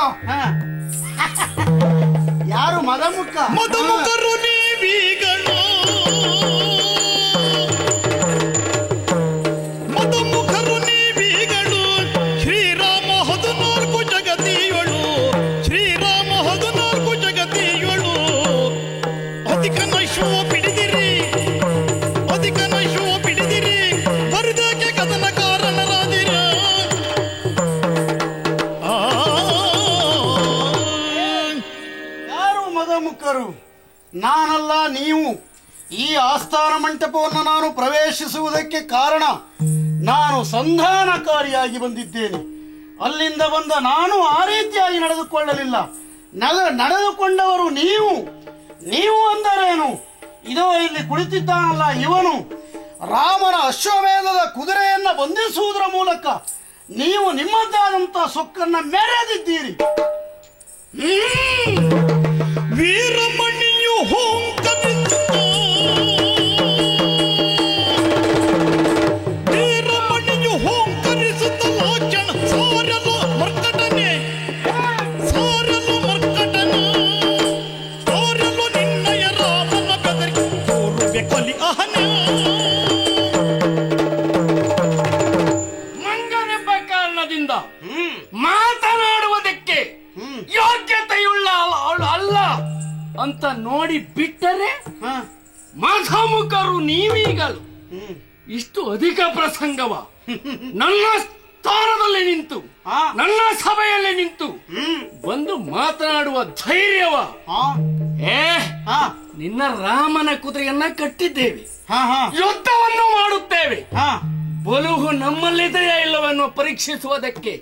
ಯಾರು? ಮದಮುಖ ಮದಮುಖರು ನೀವೀಗನು ಮದಮುಖರು ನೀವೀಗಳು ಶ್ರೀರಾಮ 14 ಜಗತಿಯಳು ಶ್ರೀರಾಮ 14 ಜಗತಿಯಳು ಅಧಿಕ ನೈಶೋ ಬಿಡಿದಿರಿ ಅಧಿಕ ನೈಶೋ ಬಿಡಿದಿರಿ ಬರಿದಕ್ಕೆ ಕದನ ಕಾರಣರಾದಿರ ಯಾರು ಮದಮುಖರು? ನಾನಲ್ಲ, ನೀವು. ಈ ಆಸ್ಥಾನ ಮಂಟಪವನ್ನು ನಾನು ಪ್ರವೇಶಿಸುವುದಕ್ಕೆ ಕಾರಣ ನಾನು ಸಂಧಾನಕಾರಿಯಾಗಿ ಬಂದಿದ್ದೇನೆ. ಅಲ್ಲಿಂದ ಬಂದ ನಾನು ಆ ರೀತಿಯಾಗಿ ನಡೆದುಕೊಳ್ಳಲಿಲ್ಲ. ನಡೆದುಕೊಂಡವರು ನೀವು. ನೀವು ಅಂದರೇನು? ಇದೋ ಇಲ್ಲಿ ಕುಳಿತಿದ್ದಾನಲ್ಲ ಇವನು, ರಾಮನ ಅಶ್ವಮೇಧದ ಕುದುರೆಯನ್ನ ಬಂಧಿಸುವುದರ ಮೂಲಕ ನೀವು ನಿಮ್ಮದಾದಂತಹ ಸೊಕ್ಕನ್ನ ಮೆರೆದಿದ್ದೀರಿ. ವೀರಮಣಿಯು ವೀರಮಣಿಯು ಹೋಂಕರಿಸುತ್ತ ಲಾಕ್ಷಣ ಸಾರಲು ಮರ್ಕಟನೆ ಸಾರಲು ಮರ್ಕಟನು ಸಾರಲು ನಿನ್ನಯ ರಾಮನ ಬೆದರಿ ತೋರುವೆ ಕಲಿ ಅಹನ ಮಂಗನೆಂಬ ಕಾರಣದಿಂದ ಮಾತನಾಡುವುದಕ್ಕೆ ಯೋಗ್ಯತೆಯುಳ್ಳ ಅಲ್ಲ ಅಂತ ನೋಡಿ ಬಿಟ್ಟರೆ ಮಧಮುಖರು ನೀವೀಗಲು ಇಷ್ಟು ಅಧಿಕ ಪ್ರಸಂಗವ ನನ್ನ ಸ್ಥಾನದಲ್ಲಿ ನಿಂತು ನನ್ನ ಸಭೆಯಲ್ಲಿ ನಿಂತು ಬಂದು ಮಾತನಾಡುವ ಧೈರ್ಯವ? ನಿನ್ನ ರಾಮನ ಕುದುರೆಯನ್ನ ಕಟ್ಟಿದ್ದೇವೆ, ಯುದ್ಧವನ್ನು ಮಾಡುತ್ತೇವೆ, ಬಲುಹು ನಮ್ಮಲ್ಲಿದೆಯೇ ಇಲ್ಲವನ್ನು ಪರೀಕ್ಷಿಸುವುದಕ್ಕೆ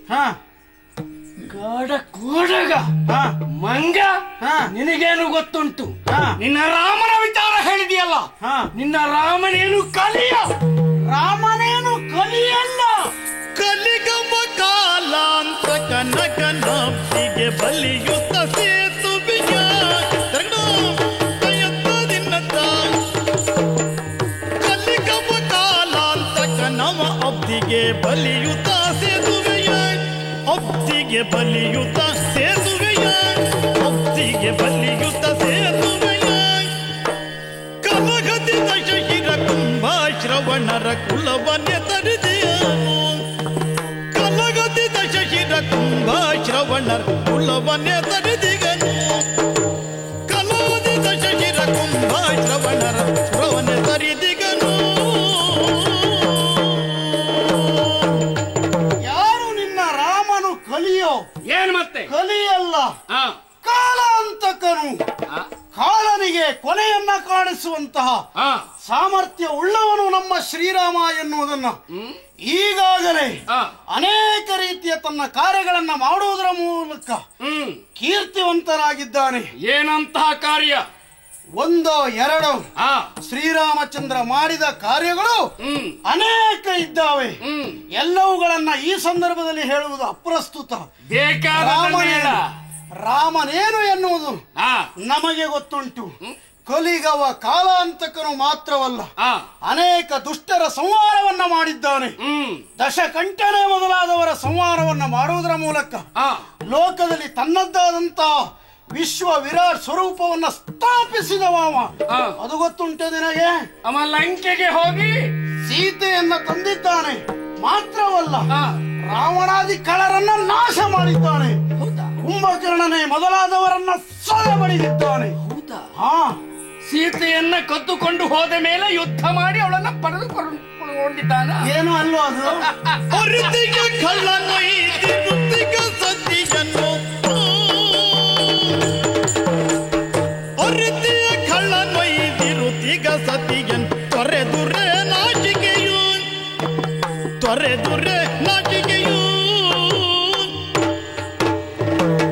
ಕೋಡಗ ಮಂಗ ನಿನಗೇನು ಗೊತ್ತುಂಟು? ನಿನ್ನ ರಾಮನ ವಿಚಾರ ಹೇಳಿದೆಯಲ್ಲ, ನಿನ್ನ ರಾಮನೇನು ಕಲಿಯ? ರಾಮನೇನು ಕಲಿಯಲ್ಲ. ಕಲಿಗಮ ಕಾಲಾಂತ ಕನಕನಬ್ಬಿಗೆ ಬಲಿಯುತ್ತ ಸೇತುವೆಯ ತಯತ್ತದಿನ್ನತ್ತ ಕಲಿಗಮ ಕಾಲಾಂತ ಕನವ ಅಬ್ದಿಗೆ ಬಲಿಯುತ್ತ ಸೇತುವೆಯ ಅಬ್ದಿಗೆ ಬಲಿಯುತ ಸೇತುವೆಯ ಭಕ್ತಿಗೆ ಬಲಿಯುತ ಸೇತುವೆಯ ಕಲಗದಿ ದಶಶಿರ ಕುಂಭ ಶ್ರವಣರ ಕುಲವನ್ನೇ ತರಿದೆಯನು ಕಲಗದಿ ದಶಶಿರ ಕುಂಭ ಶ್ರವಣರ ಕುಲವನ್ನೇ ತರಿದಿಗನು ಕಲಗದಿ ದಶಶಿರ ಕುಂಭ ಶ್ರವಣರ ಕುಲವನ್ನೇ ತರಿದಿಗನು. ಕಲಿಯೋ ಏನ್ ಮತ್ತೆ ಕಲಿಯಲ್ಲ ಕಾಲಾಂತಕನು. ಕಾಲನಿಗೆ ಕೊನೆಯನ್ನ ಕಾಣಿಸುವಂತಹ ಸಾಮರ್ಥ್ಯ ಉಳ್ಳವನು ನಮ್ಮ ಶ್ರೀರಾಮ ಎನ್ನುವುದನ್ನ ಈಗಾಗಲೇ ಅನೇಕ ರೀತಿಯ ತನ್ನ ಕಾರ್ಯಗಳನ್ನ ಮಾಡುವುದರ ಮೂಲಕ ಕೀರ್ತಿವಂತನಾಗಿದ್ದಾನೆ. ಏನಂತಹ ಕಾರ್ಯ? ಒಂದೋ ಎರಡೋ ಶ್ರೀರಾಮಚಂದ್ರ ಮಾಡಿದ ಕಾರ್ಯಗಳು ಅನೇಕ ಇದ್ದಾವೆ. ಎಲ್ಲವುಗಳನ್ನ ಈ ಸಂದರ್ಭದಲ್ಲಿ ಹೇಳುವುದು ಅಪ್ರಸ್ತುತ. ರಾಮನೇನು ಎನ್ನುವುದು ನಮಗೆ ಗೊತ್ತುಂಟು. ಕಲಿಗವ ಕಾಲಾಂತಕನು ಮಾತ್ರವಲ್ಲ, ಅನೇಕ ದುಷ್ಟರ ಸಂಹಾರವನ್ನ ಮಾಡಿದ್ದಾನೆ. ದಶಕಂಠನೆ ಮೊದಲಾದವರ ಸಂಹಾರವನ್ನ ಮಾಡುವುದರ ಮೂಲಕ ಲೋಕದಲ್ಲಿ ತನ್ನದ್ದಾದಂತಹ ವಿಶ್ವ ವಿರಾಟ್ ಸ್ವರೂಪವನ್ನ ಸ್ಥಾಪಿಸಿದವ. ಅದು ಗೊತ್ತುಂಟು ನಿನಗೆ? ಅವ ಲಂಕೆಗೆ ಹೋಗಿ ಸೀತೆಯನ್ನ ತಂದಿದ್ದಾನೆ. ಮಾತ್ರವಲ್ಲ, ರಾವಣಾದಿ ಕಳರನ್ನ ನಾಶ ಮಾಡಿದ್ದಾನೆ. ಕುಂಭಕರ್ಣನೆ ಮೊದಲಾದವರನ್ನ ಸದೆ ಬಡಿದಿದ್ದಾನೆ. ಸೀತೆಯನ್ನ ಕದ್ದುಕೊಂಡು ಹೋದ ಮೇಲೆ ಯುದ್ಧ ಮಾಡಿ ಅವಳನ್ನ ಪಡೆದುಕೊಂಡಿದ್ದಾನ. ಏನು ಅಲ್ಲೋ ಅದು? ಸತಿಯನ್ ತೊರೆದುರೆ ನಾಚಿಕೆಯು ತೊರೆದುರೆ ನಾಚಿಕೆಯು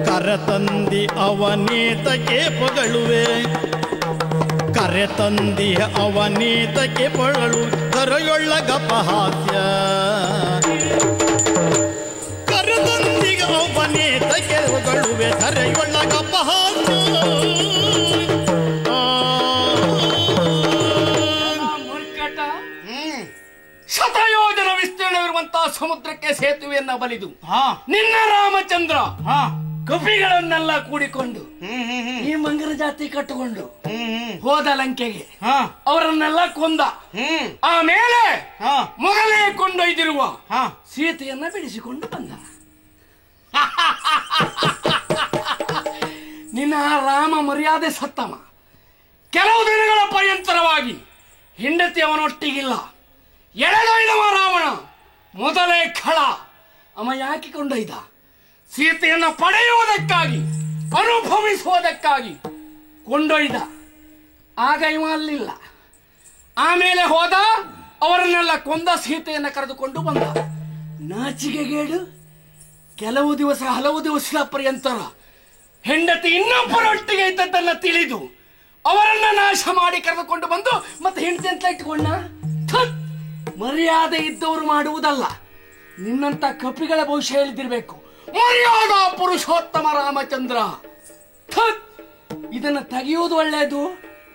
ಕರೆತಂದಿ ಅವನೀತಕ್ಕೆ ಪೊಗಳುವೆ ಕರೆತಂದಿ ಅವನೀತಕ್ಕೆ ಪೊಗಳು ಕರೆಯೊಳ್ಳಗಪಹಾಸ್ಯ ಕರೆತಂದಿ ಅವನೀತಕ್ಕೆ ಪೊಗಳುವೆ ಕರೆಯೊಳ್ಳಗಪಹಾಸ್ಯ ಶತಯೋಜನ ವಿಸ್ತೀರ್ಣವಿರುವಂತಹ ಸಮುದ್ರಕ್ಕೆ ಸೇತುವೆಯನ್ನ ಬಲಿದು ನಿನ್ನ ರಾಮಚಂದ್ರ ಕಪಿಗಳನ್ನೆಲ್ಲ ಕೂಡಿಕೊಂಡು ಈ ಮಂಗರ ಜಾತಿ ಕಟ್ಟಿಕೊಂಡು ಹೋದ ಲಂಕೆಗೆ. ಅವರನ್ನೆಲ್ಲ ಕೊಂದ. ಆಮೇಲೆ ಮೊದಲೇ ಕೊಂಡೊಯ್ದಿರುವ ಸೀತೆಯನ್ನ ಬಿಡಿಸಿಕೊಂಡು ಬಂದ. ನಿನ್ನ ರಾಮ ಮರ್ಯಾದೆ ಸತ್ತಮ. ಕೆಲವು ದಿನಗಳ ಪರ್ಯಂತರವಾಗಿ ಹೆಂಡತಿ ಅವನೊಟ್ಟಿಗಿಲ್ಲ. ಎಳೆದೊಯ್ದವ ರಾವಣ ಮೊದಲೇ ಖಳ. ಅವ ಯಾಕೆ ಕೊಂಡೊಯ್ದ? ಸೀತೆಯನ್ನು ಪಡೆಯುವುದಕ್ಕಾಗಿ, ಅನುಭವಿಸುವುದಕ್ಕಾಗಿ ಕೊಂಡೊಯ್ದ. ಆಗ ಇವ ಅಲ್ಲಿಲ್ಲ. ಆಮೇಲೆ ಹೋದ, ಅವರನ್ನೆಲ್ಲ ಕೊಂದ, ಸೀತೆಯನ್ನು ಕರೆದುಕೊಂಡು ಬಂದ. ನಾಚಿಕೆಗೇಡು. ಹಲವು ದಿವಸಗಳ ಪರ್ಯಂತರ ಹೆಂಡತಿ ಇನ್ನೊಬ್ಬರೊಟ್ಟಿಗೆ ಇದ್ದದ್ದನ್ನ ತಿಳಿದು ಅವರನ್ನ ನಾಶ ಮಾಡಿ ಕರೆದುಕೊಂಡು ಬಂದು ಮತ್ತೆ ಹೆಂಡತಿ ಅಂತ ಇಟ್ಟುಕೊಂಡ. ಮರ್ಯಾದೆ ಇದ್ದವರು ಮಾಡುವುದಲ್ಲ. ನಿನ್ನಂತ ಕಪಿಗಳ ಭವಿಷ್ಯ ಹೇಳಿದಿರ್ಬೇಕು. ಮರ್ಯಾದಾ ಪುರುಷೋತ್ತಮ ರಾಮಚಂದ್ರ. ಇದನ್ನ ತೆಗೆಯುವುದು ಒಳ್ಳೆಯದು.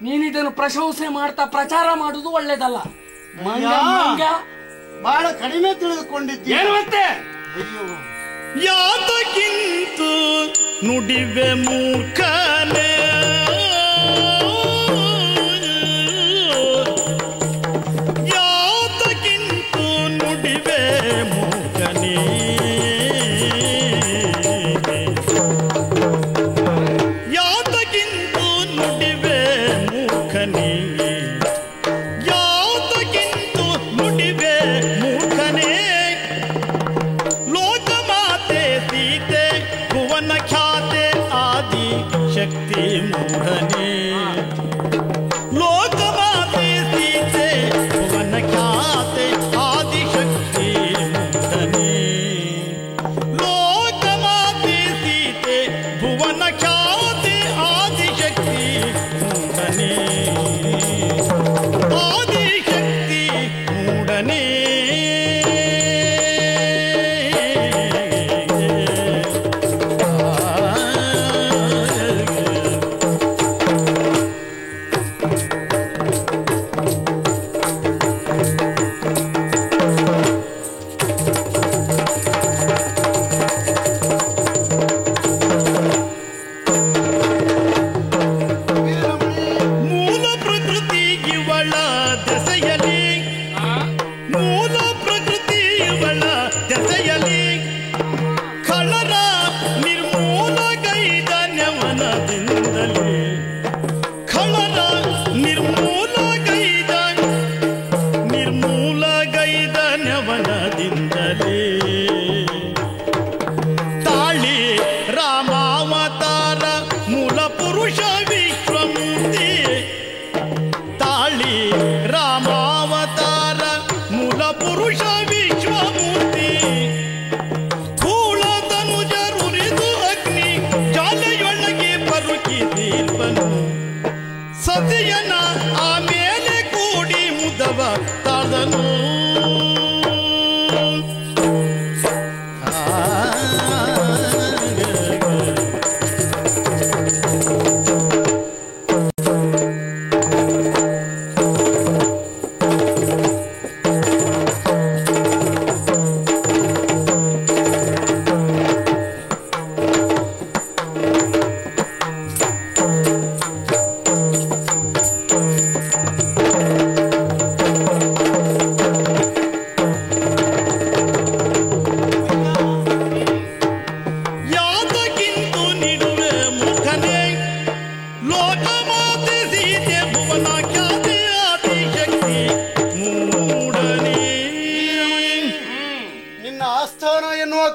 ನೀನಿದನ್ನು ಪ್ರಶಂಸೆ ಮಾಡ್ತಾ ಪ್ರಚಾರ ಮಾಡುವುದು ಒಳ್ಳೇದಲ್ಲ. ಬಹಳ ಕಡಿಮೆ ತಿಳಿದುಕೊಂಡಿದ್ದೀಯ. ಏನು ಮತ್ತೆ? ಯಾತಕ್ಕಿಂತು ನುಡಿವೆ ಮೂರ್ಖನೇ ಶಕ್ತಿ ಮೂಢನೇ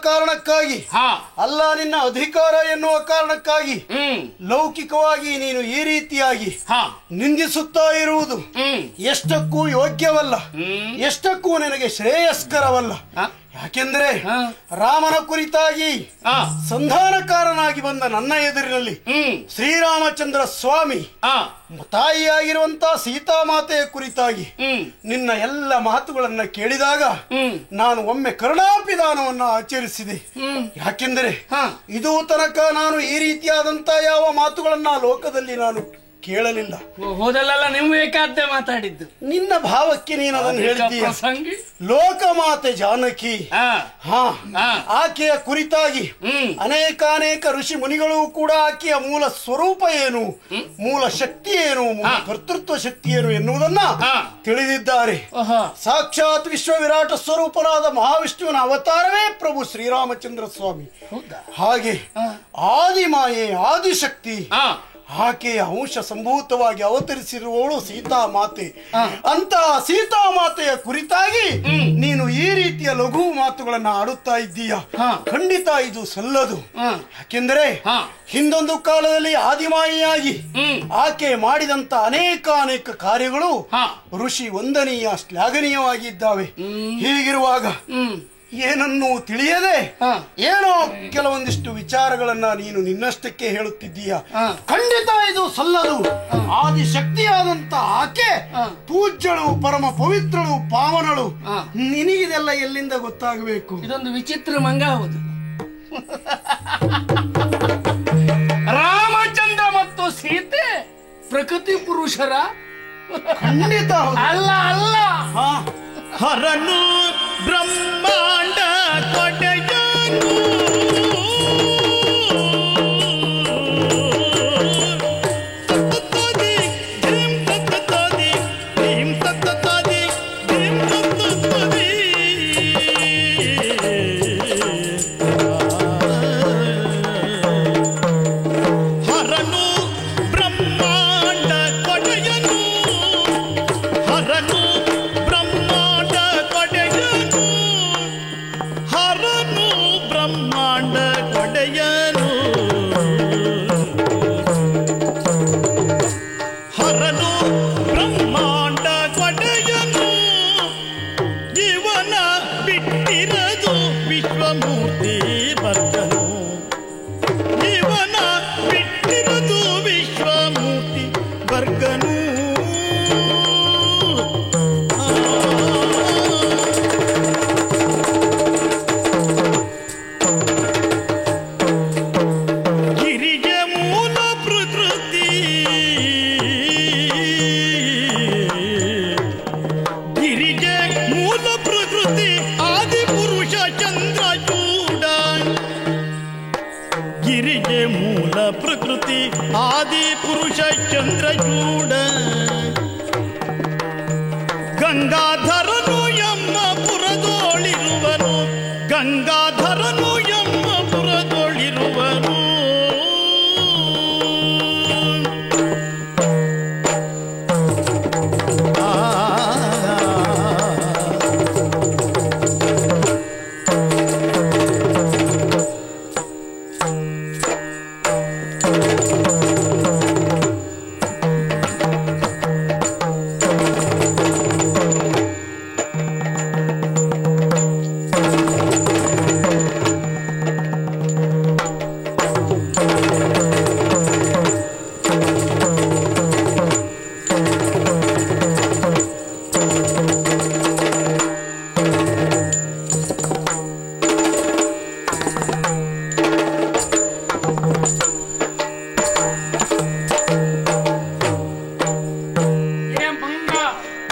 ಕಾರಣಕ್ಕಾಗಿ ಅಲ್ಲ, ನಿನ್ನ ಅಧಿಕಾರ ಎನ್ನುವ ಕಾರಣಕ್ಕಾಗಿ ಲೌಕಿಕವಾಗಿ ನೀನು ಈ ರೀತಿಯಾಗಿ ನಿಂದಿಸುತ್ತಾ ಇರುವುದು ಎಷ್ಟಕ್ಕೂ ಯೋಗ್ಯವಲ್ಲ, ಎಷ್ಟಕ್ಕೂ ನಿನಗೆ ಶ್ರೇಯಸ್ಕರವಲ್ಲ. ಯಾಕೆಂದ್ರೆ ರಾಮನ ಕುರಿತಾಗಿ ಸಂಧಾನಕಾರನಾಗಿ ಬಂದ ನನ್ನ ಎದುರಿನಲ್ಲಿ ಶ್ರೀರಾಮಚಂದ್ರ ಸ್ವಾಮಿ ತಾಯಿಯಾಗಿರುವಂತಹ ಸೀತಾಮಾತೆಯ ಕುರಿತಾಗಿ ನಿನ್ನ ಎಲ್ಲ ಮಾತುಗಳನ್ನ ಕೇಳಿದಾಗ ನಾನು ಒಮ್ಮೆ ಕರುಣಾಪಿದಾನವನ್ನ ಆಚರಿಸಿದೆ. ಯಾಕೆಂದರೆ ಇದು ತನಕ ನಾನು ಈ ರೀತಿಯಾದಂತ ಯಾವ ಮಾತುಗಳನ್ನ ಲೋಕದಲ್ಲಿ ನಾನು ಕೇಳಲಿಲ್ಲ. ಹೋದಲ್ಲ ನೀವು ಬೇಕಾದ್ದೇ ಮಾತಾಡಿದ್ದು, ನಿನ್ನ ಭಾವಕ್ಕೆ ನೀನು ಅದನ್ನು ಹೇಳ್ತೀಯ. ಲೋಕಮಾತೆ ಜಾನಕಿ ಆಕೆಯ ಕುರಿತಾಗಿ ಅನೇಕ ಋಷಿ ಮುನಿಗಳು ಕೂಡ ಆಕೆಯ ಮೂಲ ಸ್ವರೂಪ ಏನು, ಮೂಲ ಶಕ್ತಿ ಏನು, ಕರ್ತೃತ್ವ ಶಕ್ತಿ ಏನು ಎನ್ನುವುದನ್ನ ತಿಳಿದಿದ್ದಾರೆ. ಸಾಕ್ಷಾತ್ ವಿಶ್ವ ವಿರಾಟ ಸ್ವರೂಪನಾದ ಮಹಾವಿಷ್ಣುವಿನ ಅವತಾರವೇ ಪ್ರಭು ಶ್ರೀರಾಮಚಂದ್ರ ಸ್ವಾಮಿ. ಹಾಗೆ ಆದಿಮಾಯೆ ಆದಿಶಕ್ತಿ ಆಕೆಯ ಅಂಶ ಸಂಭೂತವಾಗಿ ಅವತರಿಸಿರುವವಳು ಸೀತಾಮಾತೆ. ಅಂತಹ ಸೀತಾಮಾತೆಯ ಕುರಿತಾಗಿ ನೀನು ಈ ರೀತಿಯ ಲಘು ಮಾತುಗಳನ್ನ ಆಡುತ್ತಾ ಇದ್ದೀಯ. ಖಂಡಿತ ಇದು ಸಲ್ಲದು. ಯಾಕೆಂದರೆ ಹಿಂದೊಂದು ಕಾಲದಲ್ಲಿ ಆದಿಮಾಯಿಯಾಗಿ ಆಕೆ ಮಾಡಿದಂತ ಅನೇಕ ಕಾರ್ಯಗಳು ಋಷಿ ವಂದನೀಯ ಶ್ಲಾಘನೀಯವಾಗಿದ್ದಾವೆ. ಹೀಗಿರುವಾಗ ಏನನ್ನೂ ತಿಳಿಯದೆ ಏನೋ ಕೆಲವೊಂದಿಷ್ಟು ವಿಚಾರಗಳನ್ನ ನೀನು ನಿನ್ನಷ್ಟಕ್ಕೆ ಹೇಳುತ್ತಿದ್ದೀಯ. ಖಂಡಿತ ಇದು ಸಲ್ಲದು. ಆದಿಶಕ್ತಿಯಾದಂತ ಆಕೆ ಪೂಜ್ಯಳು, ಪರಮ ಪವಿತ್ರಳು, ಪಾವನಳು. ನಿನಗಿದೆಲ್ಲ ಎಲ್ಲಿಂದ ಗೊತ್ತಾಗಬೇಕು? ಇದೊಂದು ವಿಚಿತ್ರ ಮಂಗ. ಹೌದು, ರಾಮಚಂದ್ರ ಮತ್ತು ಸೀತೆ ಪ್ರಕೃತಿ ಪುರುಷರ ಖಂಡಿತ ಅಲ್ಲ ಅಲ್ಲ. ಹರನು ಬ್ರಹ್ಮಾಂಡ ಕೊಡೆಯನು ಗಂಗಾಧರನು ಎಮ್ಮ ಪುರದೋಳಿರುವನು, ಗಂಗಾಧರನು ಎಮ್ಮ ಪುರದೋಳಿರುವನು.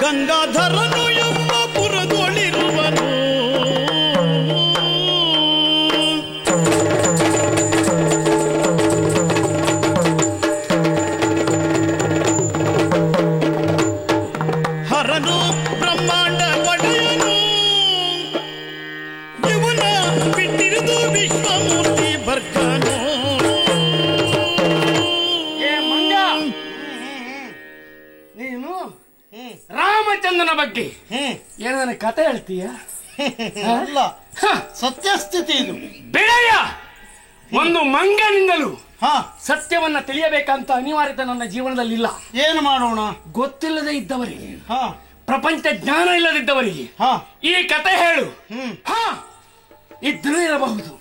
ಗಂಗಾಧರನು ಎಂಬ ಪುರದೊಳಿರುವನು, ಹರನು ಬ್ರಹ್ಮಾಂಡ ಒಡೆಯನು, ಇವನ ಬಿಟ್ಟಿರುವುದು ವಿಶ್ವಮೂರ್ತಿ ಬರ್ಕನು. ನೀನು ರಾಮಚಂದ್ರನ ಬಗ್ಗೆ ಏನಾದ್ರು ಕತೆ ಹೇಳ್ತೀಯ? ಅಲ್ಲ, ಸತ್ಯಸ್ಥಿತಿ ಇದು. ಬಿಡಯ್ಯ, ಒಂದು ಮಂಗನಿಂದಲೂ ಹಾ, ಸತ್ಯವನ್ನ ತಿಳಿಯಬೇಕಂತ ಅನಿವಾರ್ಯತೆ ನನ್ನ ಜೀವನದಲ್ಲಿ ಇಲ್ಲ. ಏನು ಮಾಡೋಣ? ಗೊತ್ತಿಲ್ಲದೆ ಇದ್ದವರಿಗೆ, ಹಾ, ಪ್ರಪಂಚ ಜ್ಞಾನ ಇಲ್ಲದಿದ್ದವರಿಗೆ ಹಾ, ಈ ಕತೆ ಹೇಳು. ಹಾ, ಇದ್ರೂ ಇರಬಹುದು,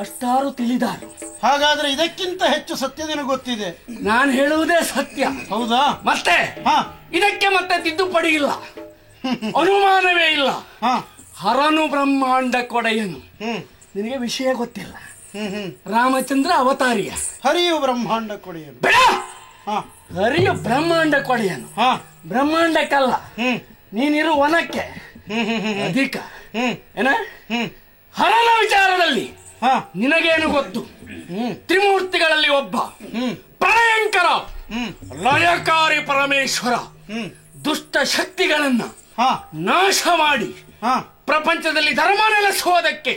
ಅಷ್ಟಾರು ತಿಳಿದಾರು. ಹಾಗಾದ್ರೆ ಇದಕ್ಕಿಂತ ಹೆಚ್ಚು ಸತ್ಯ ನಿನಗೆ ಗೊತ್ತಿದೆ. ನಾನು ಹೇಳುವುದೇ ಸತ್ಯ. ಹೌದಾ? ಮತ್ತೆ ಹಾ, ಇದಕ್ಕೆ ಮತ್ತೆ ತಿದ್ದುಪಡಿ ಇಲ್ಲ, ಅನುಮಾನವೇ ಇಲ್ಲ. ಹಾ, ಹರನು ಬ್ರಹ್ಮಾಂಡ ಕೊಡೆಯನು. ನಿನಗೆ ವಿಷಯ ಗೊತ್ತಿಲ್ಲ. ರಾಮಚಂದ್ರ ಅವತಾರಿಯ, ಹರಿಯು ಬ್ರಹ್ಮಾಂಡ ಕೊಡೆಯನು. ಬೇಡ, ಹಾ, ಹರಿಯು ಬ್ರಹ್ಮಾಂಡ ಕೊಡೆಯನು. ಹಾ, ಬ್ರಹ್ಮಾಂಡಕ್ಕಲ್ಲ, ನೀನಿರು ವನಕ್ಕೆ ಅಧಿಕ. ಏನ ಹರನ ವಿಚಾರದಲ್ಲಿ ಹಾ, ನಿನಗೇನು ಗೊತ್ತು? ತ್ರಿಮೂರ್ತಿಗಳಲ್ಲಿ ಒಬ್ಬ ಭಯಂಕರ ಲಯಕಾರಿ ಪರಮೇಶ್ವರ ದುಷ್ಟ ಶಕ್ತಿಗಳನ್ನ ಹಾ, ನಾಶ ಮಾಡಿ ಹಾ, ಪ್ರಪಂಚದಲ್ಲಿ ಧರ್ಮ ನೆಲೆಸುವುದಕ್ಕೆ,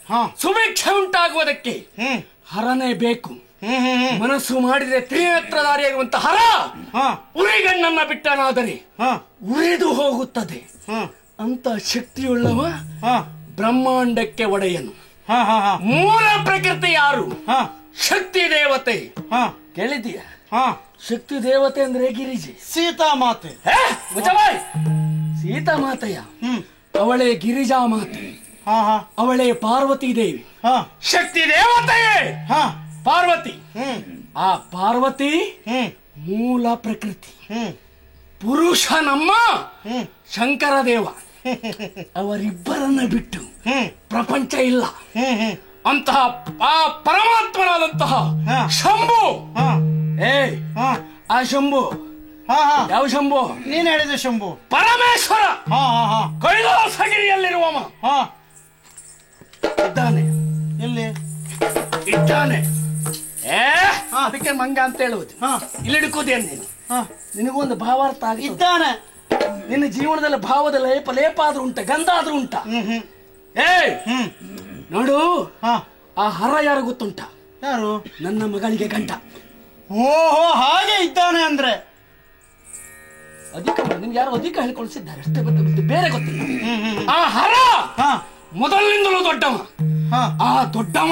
ಹಾ, ಸುಭಿಕ್ಷೆ ಉಂಟಾಗುವುದಕ್ಕೆ ಹರನೇ ಬೇಕು. ಮನಸ್ಸು ಮಾಡಿದರೆ ತ್ರಿನೇತ್ರಧಾರಿಯಾಗುವಂತ ಹರ ಹಾ, ಉರಿಗಣ್ಣನ್ನ ಬಿಟ್ಟನಾದರೆ ಹಾ, ಉರಿದು ಹೋಗುತ್ತದೆ. ಹಾ, ಅಂತ ಶಕ್ತಿಯುಳ್ಳವ ಹಾ, ಬ್ರಹ್ಮಾಂಡಕ್ಕೆ ಒಡೆಯನು. ಹಾ, ಹಾ, ಹಾ, ಮೂಲ ಪ್ರಕೃತಿ ಯಾರು? ಹಾ, ಶಕ್ತಿ ದೇವತೆ. ಹಾ, ಕೇಳಿದೀಯ? ಹಾ, ಶಕ್ತಿ ದೇವತೆ ಅಂದ್ರೆ ಗಿರಿಜೆ. ಸೀತಾ ಮಾತೆ. ಮುಚ್ಚಬಾಯ್. ಸೀತಾ ಮಾತೆಯ ಅವಳೇ ಗಿರಿಜಾ ಮಾತೆ, ಹಾ, ಹಾ, ಅವಳೇ ಪಾರ್ವತಿ ದೇವಿ. ಹಾ, ಶಕ್ತಿ ದೇವತೆಯೇ ಹಾ, ಪಾರ್ವತಿ. ಆ ಪಾರ್ವತಿ ಮೂಲ ಪ್ರಕೃತಿ. ಪುರುಷ ನಮ್ಮ ಶಂಕರ ದೇವ. ಅವರಿಬ್ಬರನ್ನ ಬಿಟ್ಟು ಪ್ರಪಂಚ ಇಲ್ಲ. ಅಂತಹ ಆ ಪರಮಾತ್ಮನಾದಂತಹ ಶಂಭು. ಆ ಶಂಭು ಹಾ, ಹಾ, ಯಾವ ಶಂಭು? ನೀನ್ ಹೇಳಿದ ಶಂಭು ಪರಮೇಶ್ವರ. ಹಾ, ಹಾ, ಹಾ, ಕೈಲಾಸಗಿರಿಯಲ್ಲಿರುವವ ಹಾ, ಇದ್ದಾನೆ. ಎಲ್ಲಿ ಇದ್ದಾನೆ. ಅದಕ್ಕೆ ಮಂಗ ಅಂತ ಹೇಳುವುದು. ಇಲ್ಲಿ ಹಿಡ್ಕೋದೇನು ನೀನು? ನಿನಗೂ ಒಂದು ಭಾವಾರ್ಥ ಆಗಿ ಇದ್ದಾನೆ. ನಿನ್ನ ಜೀವನದಲ್ಲಿ ಭಾವದ ಲೇಪ ಆದ್ರೂ ಉಂಟ, ಗಂಧ ಆದ್ರೂ ಉಂಟ. ನೋಡು, ಆ ಹರ ಯಾರು ಗೊತ್ತುಂಟ? ಯಾರು? ನನ್ನ ಮಗಳಿಗೆ ಗಂಟ. ಓಹೋ, ಹಾಗೆ ಇದ್ದಾನೆ ಅಂದ್ರೆ ಅಧಿಕ ನಿಮ್ಗೆ ಯಾರು ಅಧಿಕ ಹೇಳ್ಕೊಳ್ಸಿದ್ದಾರೆ ಅಷ್ಟೇ, ಬೇರೆ ಗೊತ್ತಿಲ್ಲ. ಆ ಹರ ಮೊದಲಿನಿಂದಲೂ ದೊಡ್ಡವ. ಆ ದೊಡ್ಡವ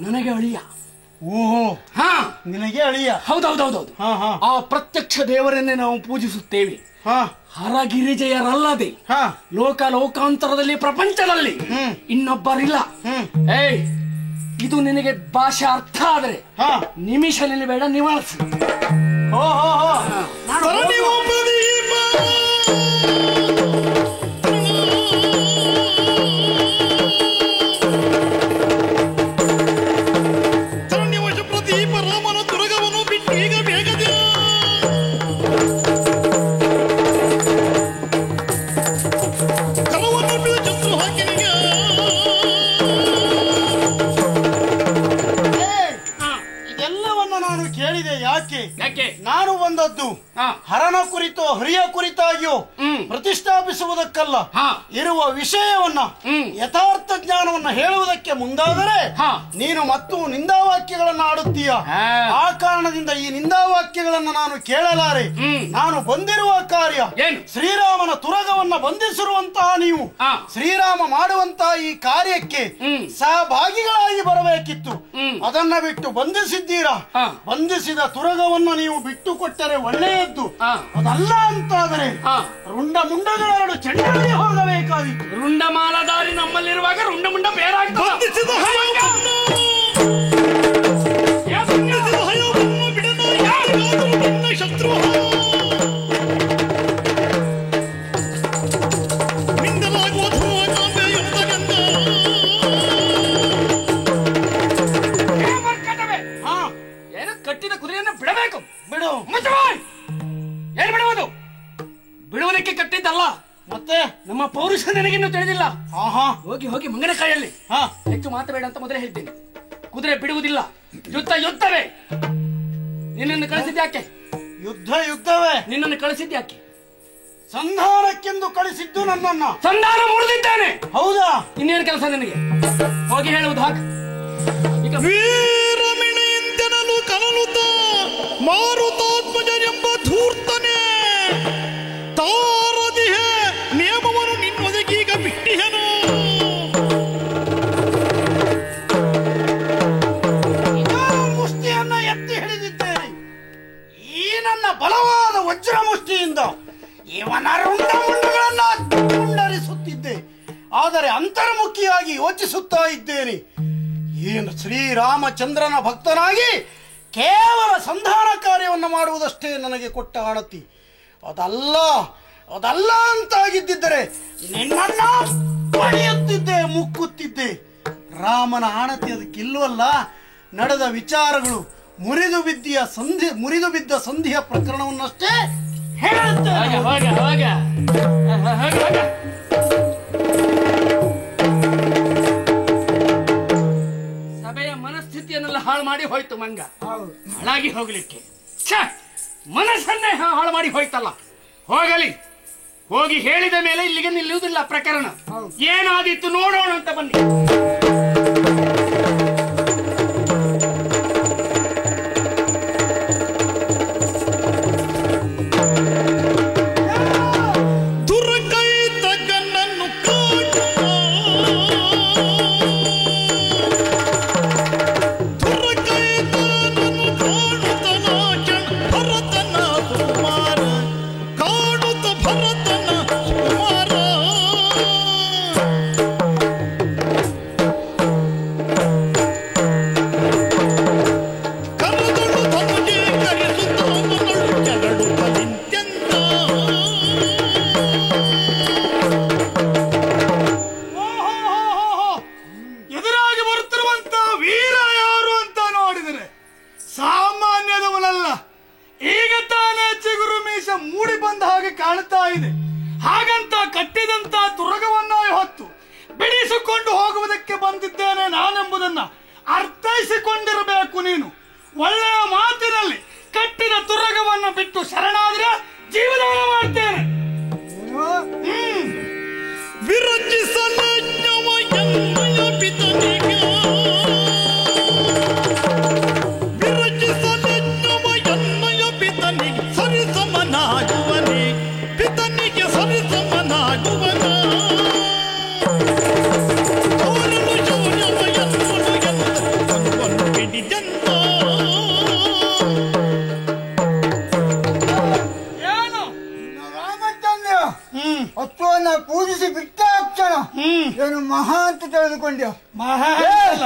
ನನಗೆ ಅಳಿಯ. ಓಹೋ, ಹಾ, ನಿನಗೆ ಅಳಿಯ. ಹೌದೌದೌದೌದು. ಆ ಪ್ರತ್ಯಕ್ಷ ದೇವರನ್ನೇ ನಾವು ಪೂಜಿಸುತ್ತೇವೆ. ಹರಗಿರಿಜೆಯರಲ್ಲದೆ ಲೋಕಾಂತರದಲ್ಲಿ ಪ್ರಪಂಚದಲ್ಲಿ ಇನ್ನೊಬ್ಬರಿಲ್ಲ. ಇದು ನಿನಗೆ ಭಾಷೆ ಅರ್ಥ ಆದರೆ ನಿಮಿಷ ನಿಲ್ಲಬೇಡ, ನಿವಾಳಿಸಿ. ಪ್ರದೀಪ ರಾಮನ ದುರ್ಗವನ್ನು ಬಿಟ್ಟು ಈಗ ಬೇಗದ ಕಲವನ್ನು ಬಿಚ್ಚು ಹಾಕಿನಿಗ ಇದೆಲ್ಲವನ್ನ ನಾನು ಕೇಳಿದೆ. ಯಾಕೆ? ಯಾಕೆ ನಾನು ಬಂದದ್ದು ಹರನ ಕುರಿತು, ಹರಿಯ ಕುರಿತಾಗಿಯೂ ಪ್ರತಿಷ್ಠಾಪಿಸುವುದಕ್ಕಲ್ಲ, ಇರುವ ವಿಷಯವನ್ನ ಯಥಾರ್ಥ ಜ್ಞಾನವನ್ನ ಹೇಳುವುದಕ್ಕೆ ಮುಂದಾದರೆ ನೀನು ಮತ್ತು ನಿಂದಾವಾಕ್ಯಗಳನ್ನ ಆಡುತ್ತೀಯ. ಆ ಕಾರಣದಿಂದ ಈ ನಿಂದಾವಾಕ್ಯಗಳನ್ನ ನಾನು ಕೇಳಲಾರೆ. ನಾನು ಬಂದಿರುವ ಕಾರ್ಯ ಶ್ರೀರಾಮನ ತುರಗವನ್ನ ಬಂಧಿಸಿರುವಂತಹ ನೀವು ಶ್ರೀರಾಮ ಮಾಡುವಂತಹ ಈ ಕಾರ್ಯಕ್ಕೆ ಸಹಭಾಗಿಗಳಾಗಿ ಬರಬೇಕಿತ್ತು. ಅದನ್ನ ಬಿಟ್ಟು ಬಂಧಿಸಿದ್ದೀರಾ. ಬಂಧಿಸಿದ ತುರಗವನ್ನು ನೀವು ಬಿಟ್ಟು ಕೊಟ್ಟರೆ ಒಳ್ಳೆಯದ್ದು. ಅದಲ್ಲ ಅಂತಾದರೆ ರುಂಡ ಮುಂಡಗಳೆರಡು ಚೆಂಡಾಡಿ ಹೋಗಬೇಕಾಗಿತ್ತು. ರುಂಡ ಮಾಲದಾರಿ ನಮ್ಮಲ್ಲಿರುವಾಗ ರುಂಡ ಮುಂಡ ಬೇರಾಗ್ತದೆ. ಶತ್ರು ಮಿಂದಲಾಗುವ ಏನು ಕಟ್ಟಿದ ಕುದುರೆಯನ್ನು ಬಿಡಬೇಕು. ಬಿಡು. ಏನು ಬಿಡುವುದು? ಬಿಡುವುದಕ್ಕೆ ಕಟ್ಟಿದ್ದಲ್ಲ, ಮತ್ತೆ ನಮ್ಮ ಪೌರುಷ ನಿನಗಿನ್ನೂ ತಿಳಿದಿಲ್ಲ. ಹೋಗಿ ಹೋಗಿ ಮಂಗನ ಕೈಯಲ್ಲಿ ಹೆಚ್ಚು ಮಾತಬೇಡ ಅಂತ ಮೊದಲೇ ಹೇಳ್ತೇನೆ. ಕುದುರೆ ಬಿಡುವುದಿಲ್ಲ, ಯುದ್ಧವೇ. ನಿನ್ನನ್ನು ಕಳಿಸಿದ್ಯಾಕೆ? ಯುದ್ಧವೇ. ನಿನ್ನನ್ನು ಕಳಿಸಿದ್ಯಾಕೆ? ಸಂಧಾನಕ್ಕೆಂದು ಕಳಿಸಿದ್ದು ನನ್ನನ್ನ. ಸಂಧಾನ ಮುರಿದಿದ್ದಾನೆ. ಹೌದಾ? ಇನ್ನೇನು ಕೆಲಸ ನಿನಗೆ? ಹೋಗಿ ಹೇಳುವುದು ಹಾಗೆ. ವೀರಮಿಣೆಯಿಂದೆನಲು ಕನಲುತ ಮಾರುತಾತ್ಮಜನೆಂಬ ಧೂರ್ತನೆ ತಾರದಿಹೆ ನಿಯಮವನ್ನು ನಿನ್ನೊದಗೀಗ ಬಿಟ್ಟಿಹೆನು. ರುಂಡ ಮುಂಡಗಳನ್ನ ಮುಂಡರಿಸುತ್ತಿದ್ದೆ. ಆದರೆ ಅಂತರ್ಮುಖಿಯಾಗಿ ಯೋಚಿಸುತ್ತಾ ಇದ್ದೇನೆ. ಏನು ಶ್ರೀರಾಮಚಂದ್ರನ ಭಕ್ತನಾಗಿ ಕೇವಲ ಸಂಧಾನ ಕಾರ್ಯವನ್ನು ಮಾಡುವುದಷ್ಟೇ ನನಗೆ ಕೊಟ್ಟ ಆಣತಿ. ಅದಲ್ಲ ಅಂತಾಗಿದ್ದಿದ್ದರೆ ನಿನ್ನನ್ನ ಪಡೆಯುತ್ತಿದ್ದೆ, ಮುಕ್ಕುತ್ತಿದ್ದೆ. ರಾಮನ ಆಣತಿ ಅದಕ್ಕಿಲ್ವಲ್ಲ. ನಡೆದ ವಿಚಾರಗಳು ಮುರಿದು ಬಿದ್ದ ಸಂಧಿಯ ಪ್ರಕರಣವನ್ನಷ್ಟೇ ಹೇಳುತ್ತೇನೆ. ಸಭೆಯ ಮನಸ್ಥಿತಿಯನ್ನೆಲ್ಲ ಹಾಳು ಮಾಡಿ ಹೋಯ್ತು ಮಂಗ. ಹಾಳಾಗಿ ಹೋಗ್ಲಿಕ್ಕೆ ಮನಸ್ಸನ್ನೇ ಹಾಳು ಮಾಡಿ ಹೋಯ್ತಲ್ಲ. ಹೋಗಲಿ, ಹೋಗಿ ಹೇಳಿದ ಮೇಲೆ ಇಲ್ಲಿಗೆ ನಿಲ್ಲುವುದಿಲ್ಲ ಪ್ರಕರಣ. ಏನಾದಿತ್ತು ನೋಡೋಣ ಅಂತ ಬನ್ನಿ. ಪೂಜಿಸಿ ಬಿಟ್ಟ ಕ್ಷಣ ಏನು ಮಹಾ ಅಂತ ತಿಳಿದುಕೊಂಡ್ಯ? ಮಹಾ ಅಲ್ಲ,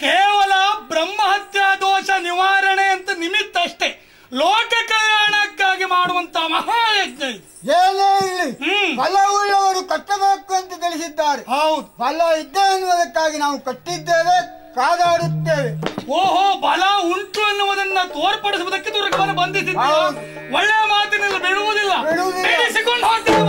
ಕೇವಲ ಬ್ರಹ್ಮಹತ್ಯಾ ದೋಷ ನಿವಾರಣೆ ಅಂತ ನಿಮಿತ್ತ ಅಷ್ಟೇ. ಲೋಕ ಕಲ್ಯಾಣಕ್ಕಾಗಿ ಮಾಡುವಂತ ಮಹಾಯಜ್ಞ ಇದು. ಏನೇ ಇಲ್ಲಿ ಫಲವುಳ್ಳವರು ಕಟ್ಟಬೇಕು ಅಂತ ತಿಳಿಸಿದ್ದಾರೆ. ಹೌದು, ಫಲ ಇದ್ದೇ ಎನ್ನುವುದಕ್ಕಾಗಿ ನಾವು ಕಟ್ಟಿದ್ದೇವೆ, ಕಾದಾಡುತ್ತೇವೆ. ಓಹೋ, ಬಲ ಉಂಟು ಎನ್ನುವುದನ್ನ ತೋರ್ಪಡಿಸುವುದಕ್ಕೆ ದುರ್ಗವನ್ನು ಬಂಧಿಸಿದ್ದೇವೆ. ಒಳ್ಳೆಯ ಮಾತಿನಲ್ಲಿ ಬಿಡುವುದಿಲ್ಲ, ಬೆಳೆಸಿಕೊಂಡು ಹೋಗ್ತೇವೆ.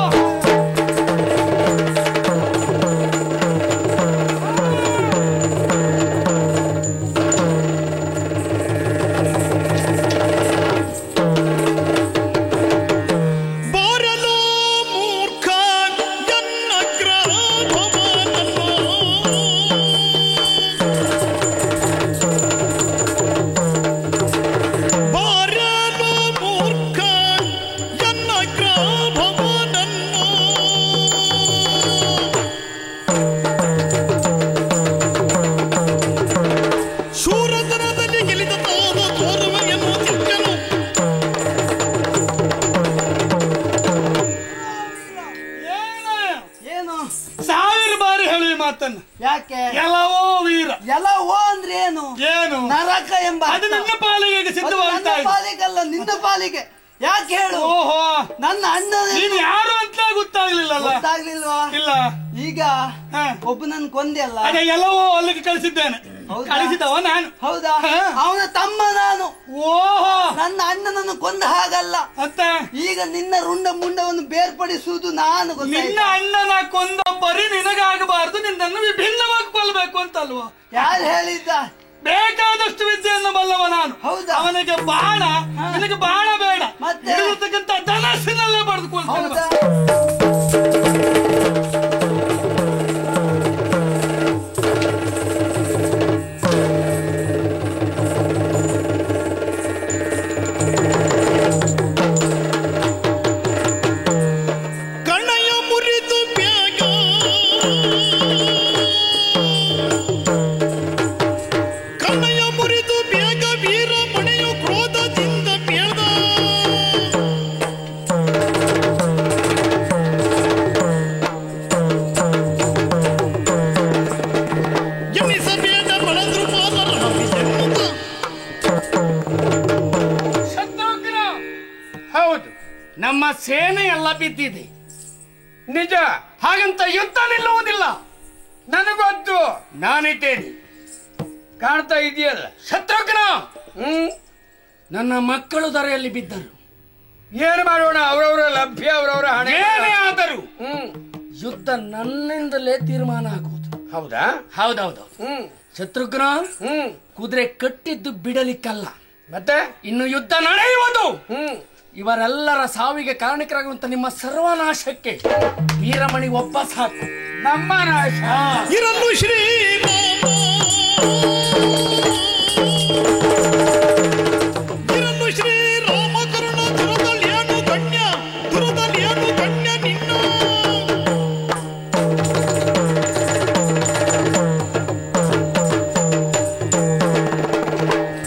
ಯಾಕೆ ಎಲ್ಲವೋ ವೀರ? ಎಲ್ಲವೋ ಅಂದ್ರೆ ಏನು? ಏನು ನರಕ ಎಂಬ ಅದು ನನ್ನ ಪಾಲಿಗೆ ಸಿದ್ಧವಾಗ್ತಾ ಇದೆ. ಪಾಲಿಗಲ್ಲ, ನಿನ್ನ ಪಾಲಿಗೆ. ಯಾಕೆ ಹೇಳು? ಓಹೋ, ನನ್ನ ಅಣ್ಣ ನೀನು ಯಾರು ಅಂತ ಗೊತ್ತಾಗ್ಲಿಲ್ಲಲ್ಲ? ಗೊತ್ತಾಗ್ಲಿಲ್ವಾ? ಇಲ್ಲ. ಈಗ ಒಬ್ಬನನ್ನು ಕೊಂದೆ ಅಲ್ಲ, ಅದೇ ಎಲ್ಲವೋ ಅಲ್ಲಿಗೆ ಕಳಿಸಿದ್ದೇನೆ. ಕಳಿಸಿದವ ನಾನು. ಹೌದಾ? ಅವನ ತಮ್ಮ ನಾನು. ಓಹೋ, ನನ್ನ ಅಣ್ಣನನ್ನು ಕೊಂದ ಹಾಗಲ್ಲ. ಮತ್ತೆ ಈಗ ನಿನ್ನ ರುಂಡ ಮುಂಡವನ್ನು ಬೇರ್ಪಡಿಸುವುದು ನಾನು. ನಿನ್ನ ಅಣ್ಣನ ಕೊಂದ ಪರಿ ನಿನಗಾಗಬಾರದು, ನಿನ್ನನ್ನು ವಿಭಿನ್ನವಾಗಿ ಕೊಲ್ಲಬೇಕು ಅಂತಲ್ವಾ? ಯಾರು ಹೇಳಿದ್ದ? ಬೇಕಾದಷ್ಟು ವಿದ್ಯೆಯನ್ನು ಬಲ್ಲವ ನಾನು. ಹೌದಾ? ಅವನಿಗೆ ಬಾಣ, ನಿನಗೆ ಬಾಣ ಬೇಡ, ಮತ್ತೆ ಇರತಕ್ಕಂತ ಧನಸ್ಸಿನಲ್ಲೇ ಬರೆದುಕೊಳ್ತೇನೆ. ನಮ್ಮ ಸೇನೆ ಎಲ್ಲ ಬಿದ್ದಿದೆ. ನಿಜ. ಹಾಗಂತ ಯುದ್ಧ ನಿಲ್ಲುವುದಿಲ್ಲ. ನನಗೊತ್ತು, ನಾನಿದ್ದೇನೆ. ಕಾಣ್ತಾ ಇದೆಯಲ್ಲ. ಶತ್ರುಘ್ನ, ನನ್ನ ಮಕ್ಕಳು ಧರೆಯಲ್ಲಿ ಬಿದ್ದರು. ಏನು ಮಾಡೋಣ? ಅವರವರ ಲಭ್ಯ, ಅವರವರ ಹಣೆ. ಏನೇ ಆದರೂ ಯುದ್ಧ ನನ್ನಿಂದಲೇ ತೀರ್ಮಾನ ಆಗುವುದು. ಹೌದಾ? ಹೌದೌದು. ಶತ್ರುಘ್ನ, ಕುದುರೆ ಕಟ್ಟಿದ್ದು ಬಿಡಲಿಕ್ಕಲ್ಲ, ಮತ್ತೆ ಇನ್ನು ಯುದ್ಧ ನಡೆಯುವುದು. ಇವರೆಲ್ಲರ ಸಾವಿಗೆ ಕಾರಣಕರಾಗುವಂತ ನಿಮ್ಮ ಸರ್ವನಾಶಕ್ಕೆ ವೀರಮಣಿ ಒಬ್ಬ ಸಾಕು. ನಮ್ಮ ನಾಶ ಇರಲು ಶ್ರೀ ಇರಲು ಶ್ರೀರಾಮ ಕರುಣ ದುರದಲ್ಯಾನು ಗಣ್ಯ ದುರದಲ್ಯಾನು ಗಣ್ಯ ನಿನ್ನ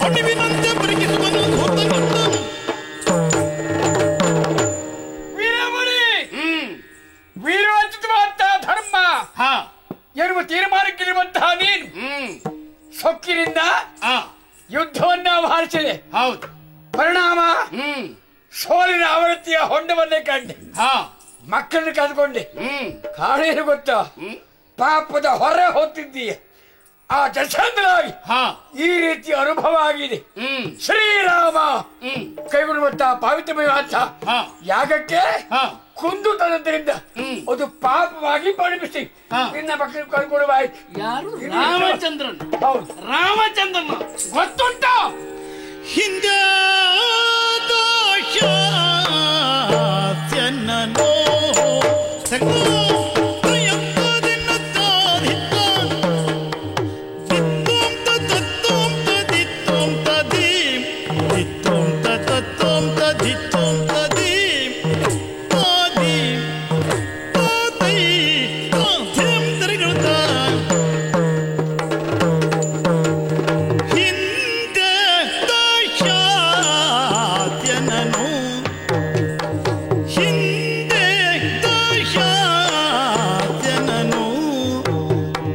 ಅಣಿವಿನಂತೆ ಬೆರಗಿಸುವನು ಧೂರ್ತನಿದ್ದನು. ವೀರಮಣಿ, ವೀರೋಚಿತವಾದ ಧರ್ಮ ಎನ್ನುವ ತೀರ್ಮಾನಕ್ಕಿರುವಂತಹ ನೀನು ಸೊಕ್ಕಿನಿಂದ ಯುದ್ಧವನ್ನ ಆವರಿಸಿದೆ. ಹೌದು. ಪರಿಣಾಮ ಸೋಲಿನ ಆವೃತ್ತಿಯ ಹೊಂಡವನ್ನೇ ಕಂಡೆ. ಮಕ್ಕಳನ್ನು ಕದ್ಕೊಂಡೆ. ಕಾಣೇನು ಗೊತ್ತಾ? ಪಾಪದ ಹೊರ ಹೊತ್ತಿದ್ದೀಯ. ಆ ಜಸಂದ್ರಾಗಿ ಈ ರೀತಿ ಅನುಭವ ಆಗಿದೆ. ಶ್ರೀರಾಮ ಕೈಗೊಳ್ಳುವಂತ ಪಾವಿತ್ರಮಯವಾದ ಯಾಗಕ್ಕೆ ಕುಂದು ತಂದ್ರಿಂದ ಅದು ಪಾಪವಾಗಿ ಪರಿಣಿಸಿ ನಿನ್ನ ಮಕ್ಕಳು ಕಳ್ಕೊಳ್ಳುವ. ಯಾರು? ರಾಮಚಂದ್ರನ್. ಹೌದು, ರಾಮಚಂದ್ರನ್ ಗೊತ್ತುಂಟ. ಹಿಂದೆ ದೋಷನೋ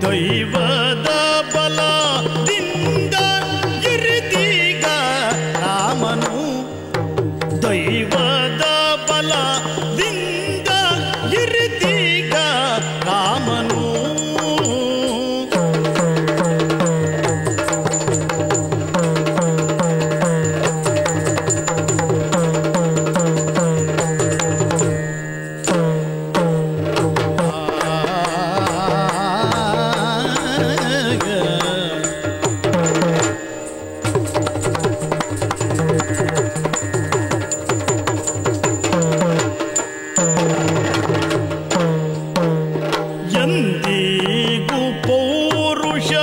ದೈವದ ಬಲದಿಂದ ಇರಿದೀಗ ರಾಮನು ದೈವದ ಬಲದಿಂದ ಇರಿದೀಗ ರಾಮನು ಎಂದಿಗೂ ಪೌರುಷದಿಂದಲ್ಲ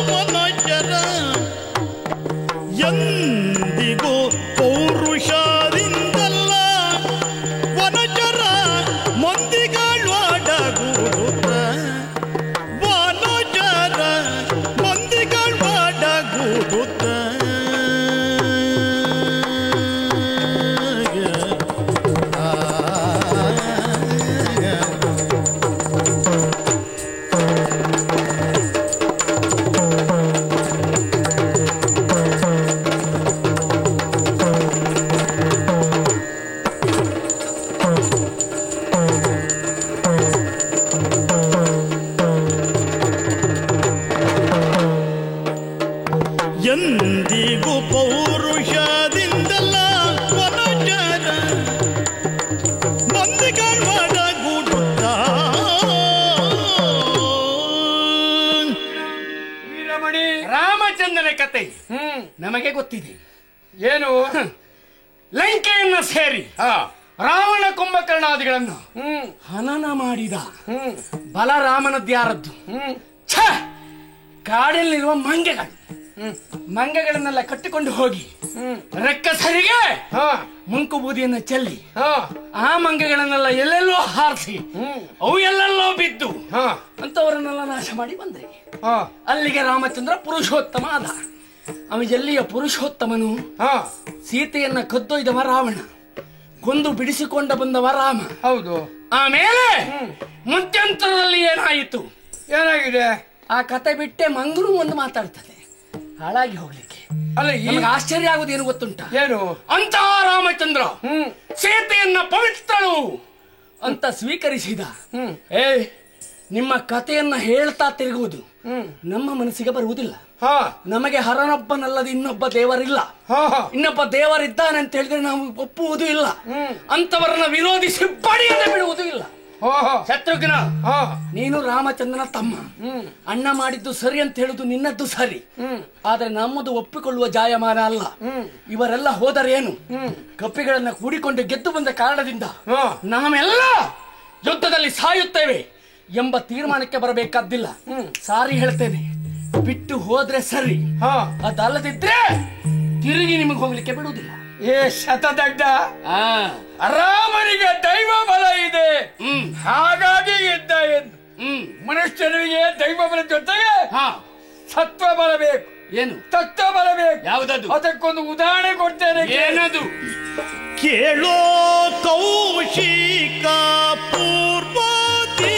ಮನಜರ ಎಂದಿಗೂ ಪೌರುಷದಿಂದಲ್ಲ ವನಜರ ಮಂದಿಗಳಾಡಗುತ್ತ ವನಜರ ಮಂದಿಗಳಾಡಗುತ್ತ ಎಂದಿಗೂ ಪೌರುಷದಿಂದಲ್ಲ ವನಜರ ಮಂದಿಗಳಾಡಗುತ್ತ ವೀರಮಣಿ. ರಾಮಚಂದ್ರನ ಕತೆ ನಮಗೆ ಗೊತ್ತಿದೆ. ಏನು? ಲಂಕೆಯನ್ನ ಸೇರಿ ರಾವಣ ಕುಂಭಕರ್ಣಾದಿಗಳನ್ನು ಹನನ ಮಾಡಿದ ಬಲರಾಮನದ್ಯಾರದ್ದು. ಛ, ಕಾಡಲ್ಲಿರುವ ಮಂಗೆಗಳು ಮಂಗಗಳನ್ನೆಲ್ಲ ಕಟ್ಟಿಕೊಂಡು ಹೋಗಿ ರಕ್ಕಸರಿಗೆ ಮುಂಕು ಬೂದಿಯನ್ನು ಚೆಲ್ಲಿ ಆ ಮಂಗಗಳನ್ನೆಲ್ಲ ಎಲ್ಲೆಲ್ಲೋ ಹಾರಿಸಿ ಅವು ಎಲ್ಲೆಲ್ಲೋ ಬಿದ್ದು ಅಂತವರನ್ನೆಲ್ಲ ನಾಶ ಮಾಡಿ ಬಂದ್ರಿ. ಅಲ್ಲಿಗೆ ರಾಮಚಂದ್ರ ಪುರುಷೋತ್ತಮ ಆದ. ಅವ ಎಲ್ಲಿಯ ಪುರುಷೋತ್ತಮನು? ಸೀತೆಯನ್ನ ಕದ್ದೊಯ್ದವ ರಾವಣ, ಕೊಂದು ಬಿಡಿಸಿಕೊಂಡ ಬಂದವ ರಾಮ. ಹೌದು. ಆಮೇಲೆ ಮಧ್ಯಂತರದಲ್ಲಿ ಏನಾಯಿತು? ಏನಾಗಿದೆ? ಆ ಕತೆ ಬಿಟ್ಟೆ ಮಂಗರು ಒಂದು ಮಾತಾಡ್ತದೆ. ಹಾಳಾಗಿ ಹೋಗ್ಲಿಕ್ಕೆ. ಅಲ್ಲ ನಮಗೆ ಆಶ್ಚರ್ಯ ಆಗುದೇನು ಗೊತ್ತುಂಟ? ಏನು? ಅಂತಹ ರಾಮಚಂದ್ರ ಸೀತೆಯನ್ನ ಪವಿತ್ರಳು ಅಂತ ಸ್ವೀಕರಿಸಿದ. ನಿಮ್ಮ ಕಥೆಯನ್ನ ಹೇಳ್ತಾ ತಿರುಗುವುದು ನಮ್ಮ ಮನಸ್ಸಿಗೆ ಬರುವುದಿಲ್ಲ. ನಮಗೆ ಹರನೊಬ್ಬನಲ್ಲದ ಇನ್ನೊಬ್ಬ ದೇವರಿಲ್ಲ, ಇನ್ನೊಬ್ಬ ದೇವರಿದ್ದಾನೆ ಅಂತ ಹೇಳಿದ್ರೆ ನಾವು ಒಪ್ಪುವುದೂ ಇಲ್ಲ. ಅಂತವರನ್ನ ವಿರೋಧಿಸಿ ಬಡಿಯದೆ ಬಿಡುವುದೂ ಇಲ್ಲ. ಶತ್ರುಘ್ನ, ನೀನು ರಾಮಚಂದ್ರನ ತಮ್ಮ, ಅಣ್ಣ ಮಾಡಿದ್ದು ಸರಿ ಅಂತ ಹೇಳುದು ನಿನ್ನದ್ದು ಸರಿ, ಆದ್ರೆ ನಮ್ಮದು ಒಪ್ಪಿಕೊಳ್ಳುವ ಜಾಯಮಾನ ಅಲ್ಲ. ಇವರೆಲ್ಲ ಹೋದರೇನು, ಕಪ್ಪಿಗಳನ್ನ ಕೂಡಿಕೊಂಡು ಗೆದ್ದು ಬಂದ ಕಾರಣದಿಂದ ನಾವೆಲ್ಲ ಯುದ್ಧದಲ್ಲಿ ಸಾಯುತ್ತೇವೆ ಎಂಬ ತೀರ್ಮಾನಕ್ಕೆ ಬರಬೇಕಾದ್ದಿಲ್ಲ. ಸಾರಿ ಹೇಳ್ತೇನೆ, ಬಿಟ್ಟು ಹೋದ್ರೆ ಸರಿ, ಅದಲ್ಲದಿದ್ರೆ ತಿರುಗಿ ನಿಮಗೆ ಹೋಗ್ಲಿಕ್ಕೆ ಬಿಡುವುದಿಲ್ಲ. ಶತದಗ್ಧ, ರಾಮನಿಗೆ ದೈವ ಬಲ ಇದೆ, ಹಾಗಾಗಿ ಗೆದ್ದ ಎಂದು. ಮನುಷ್ಯನಿಗೆ ದೈವ ಬಲ ಜೊತೆಗೆ ಸತ್ವ ಬಲ ಬೇಕು. ಏನು? ತತ್ವ ಬಲ ಬೇಕು. ಯಾವುದದು? ಅದಕ್ಕೊಂದು ಉದಾಹರಣೆ ಕೊಡ್ತೇನೆ. ಏನದು? ಕೇಳೋ ಕೌಶಿಕ ಪೂರ್ವತಿ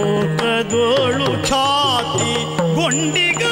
ಮೂರ್ಲೋಕದೋಳು ಖ್ಯಾತಿ ಗೊಂಡಿಗ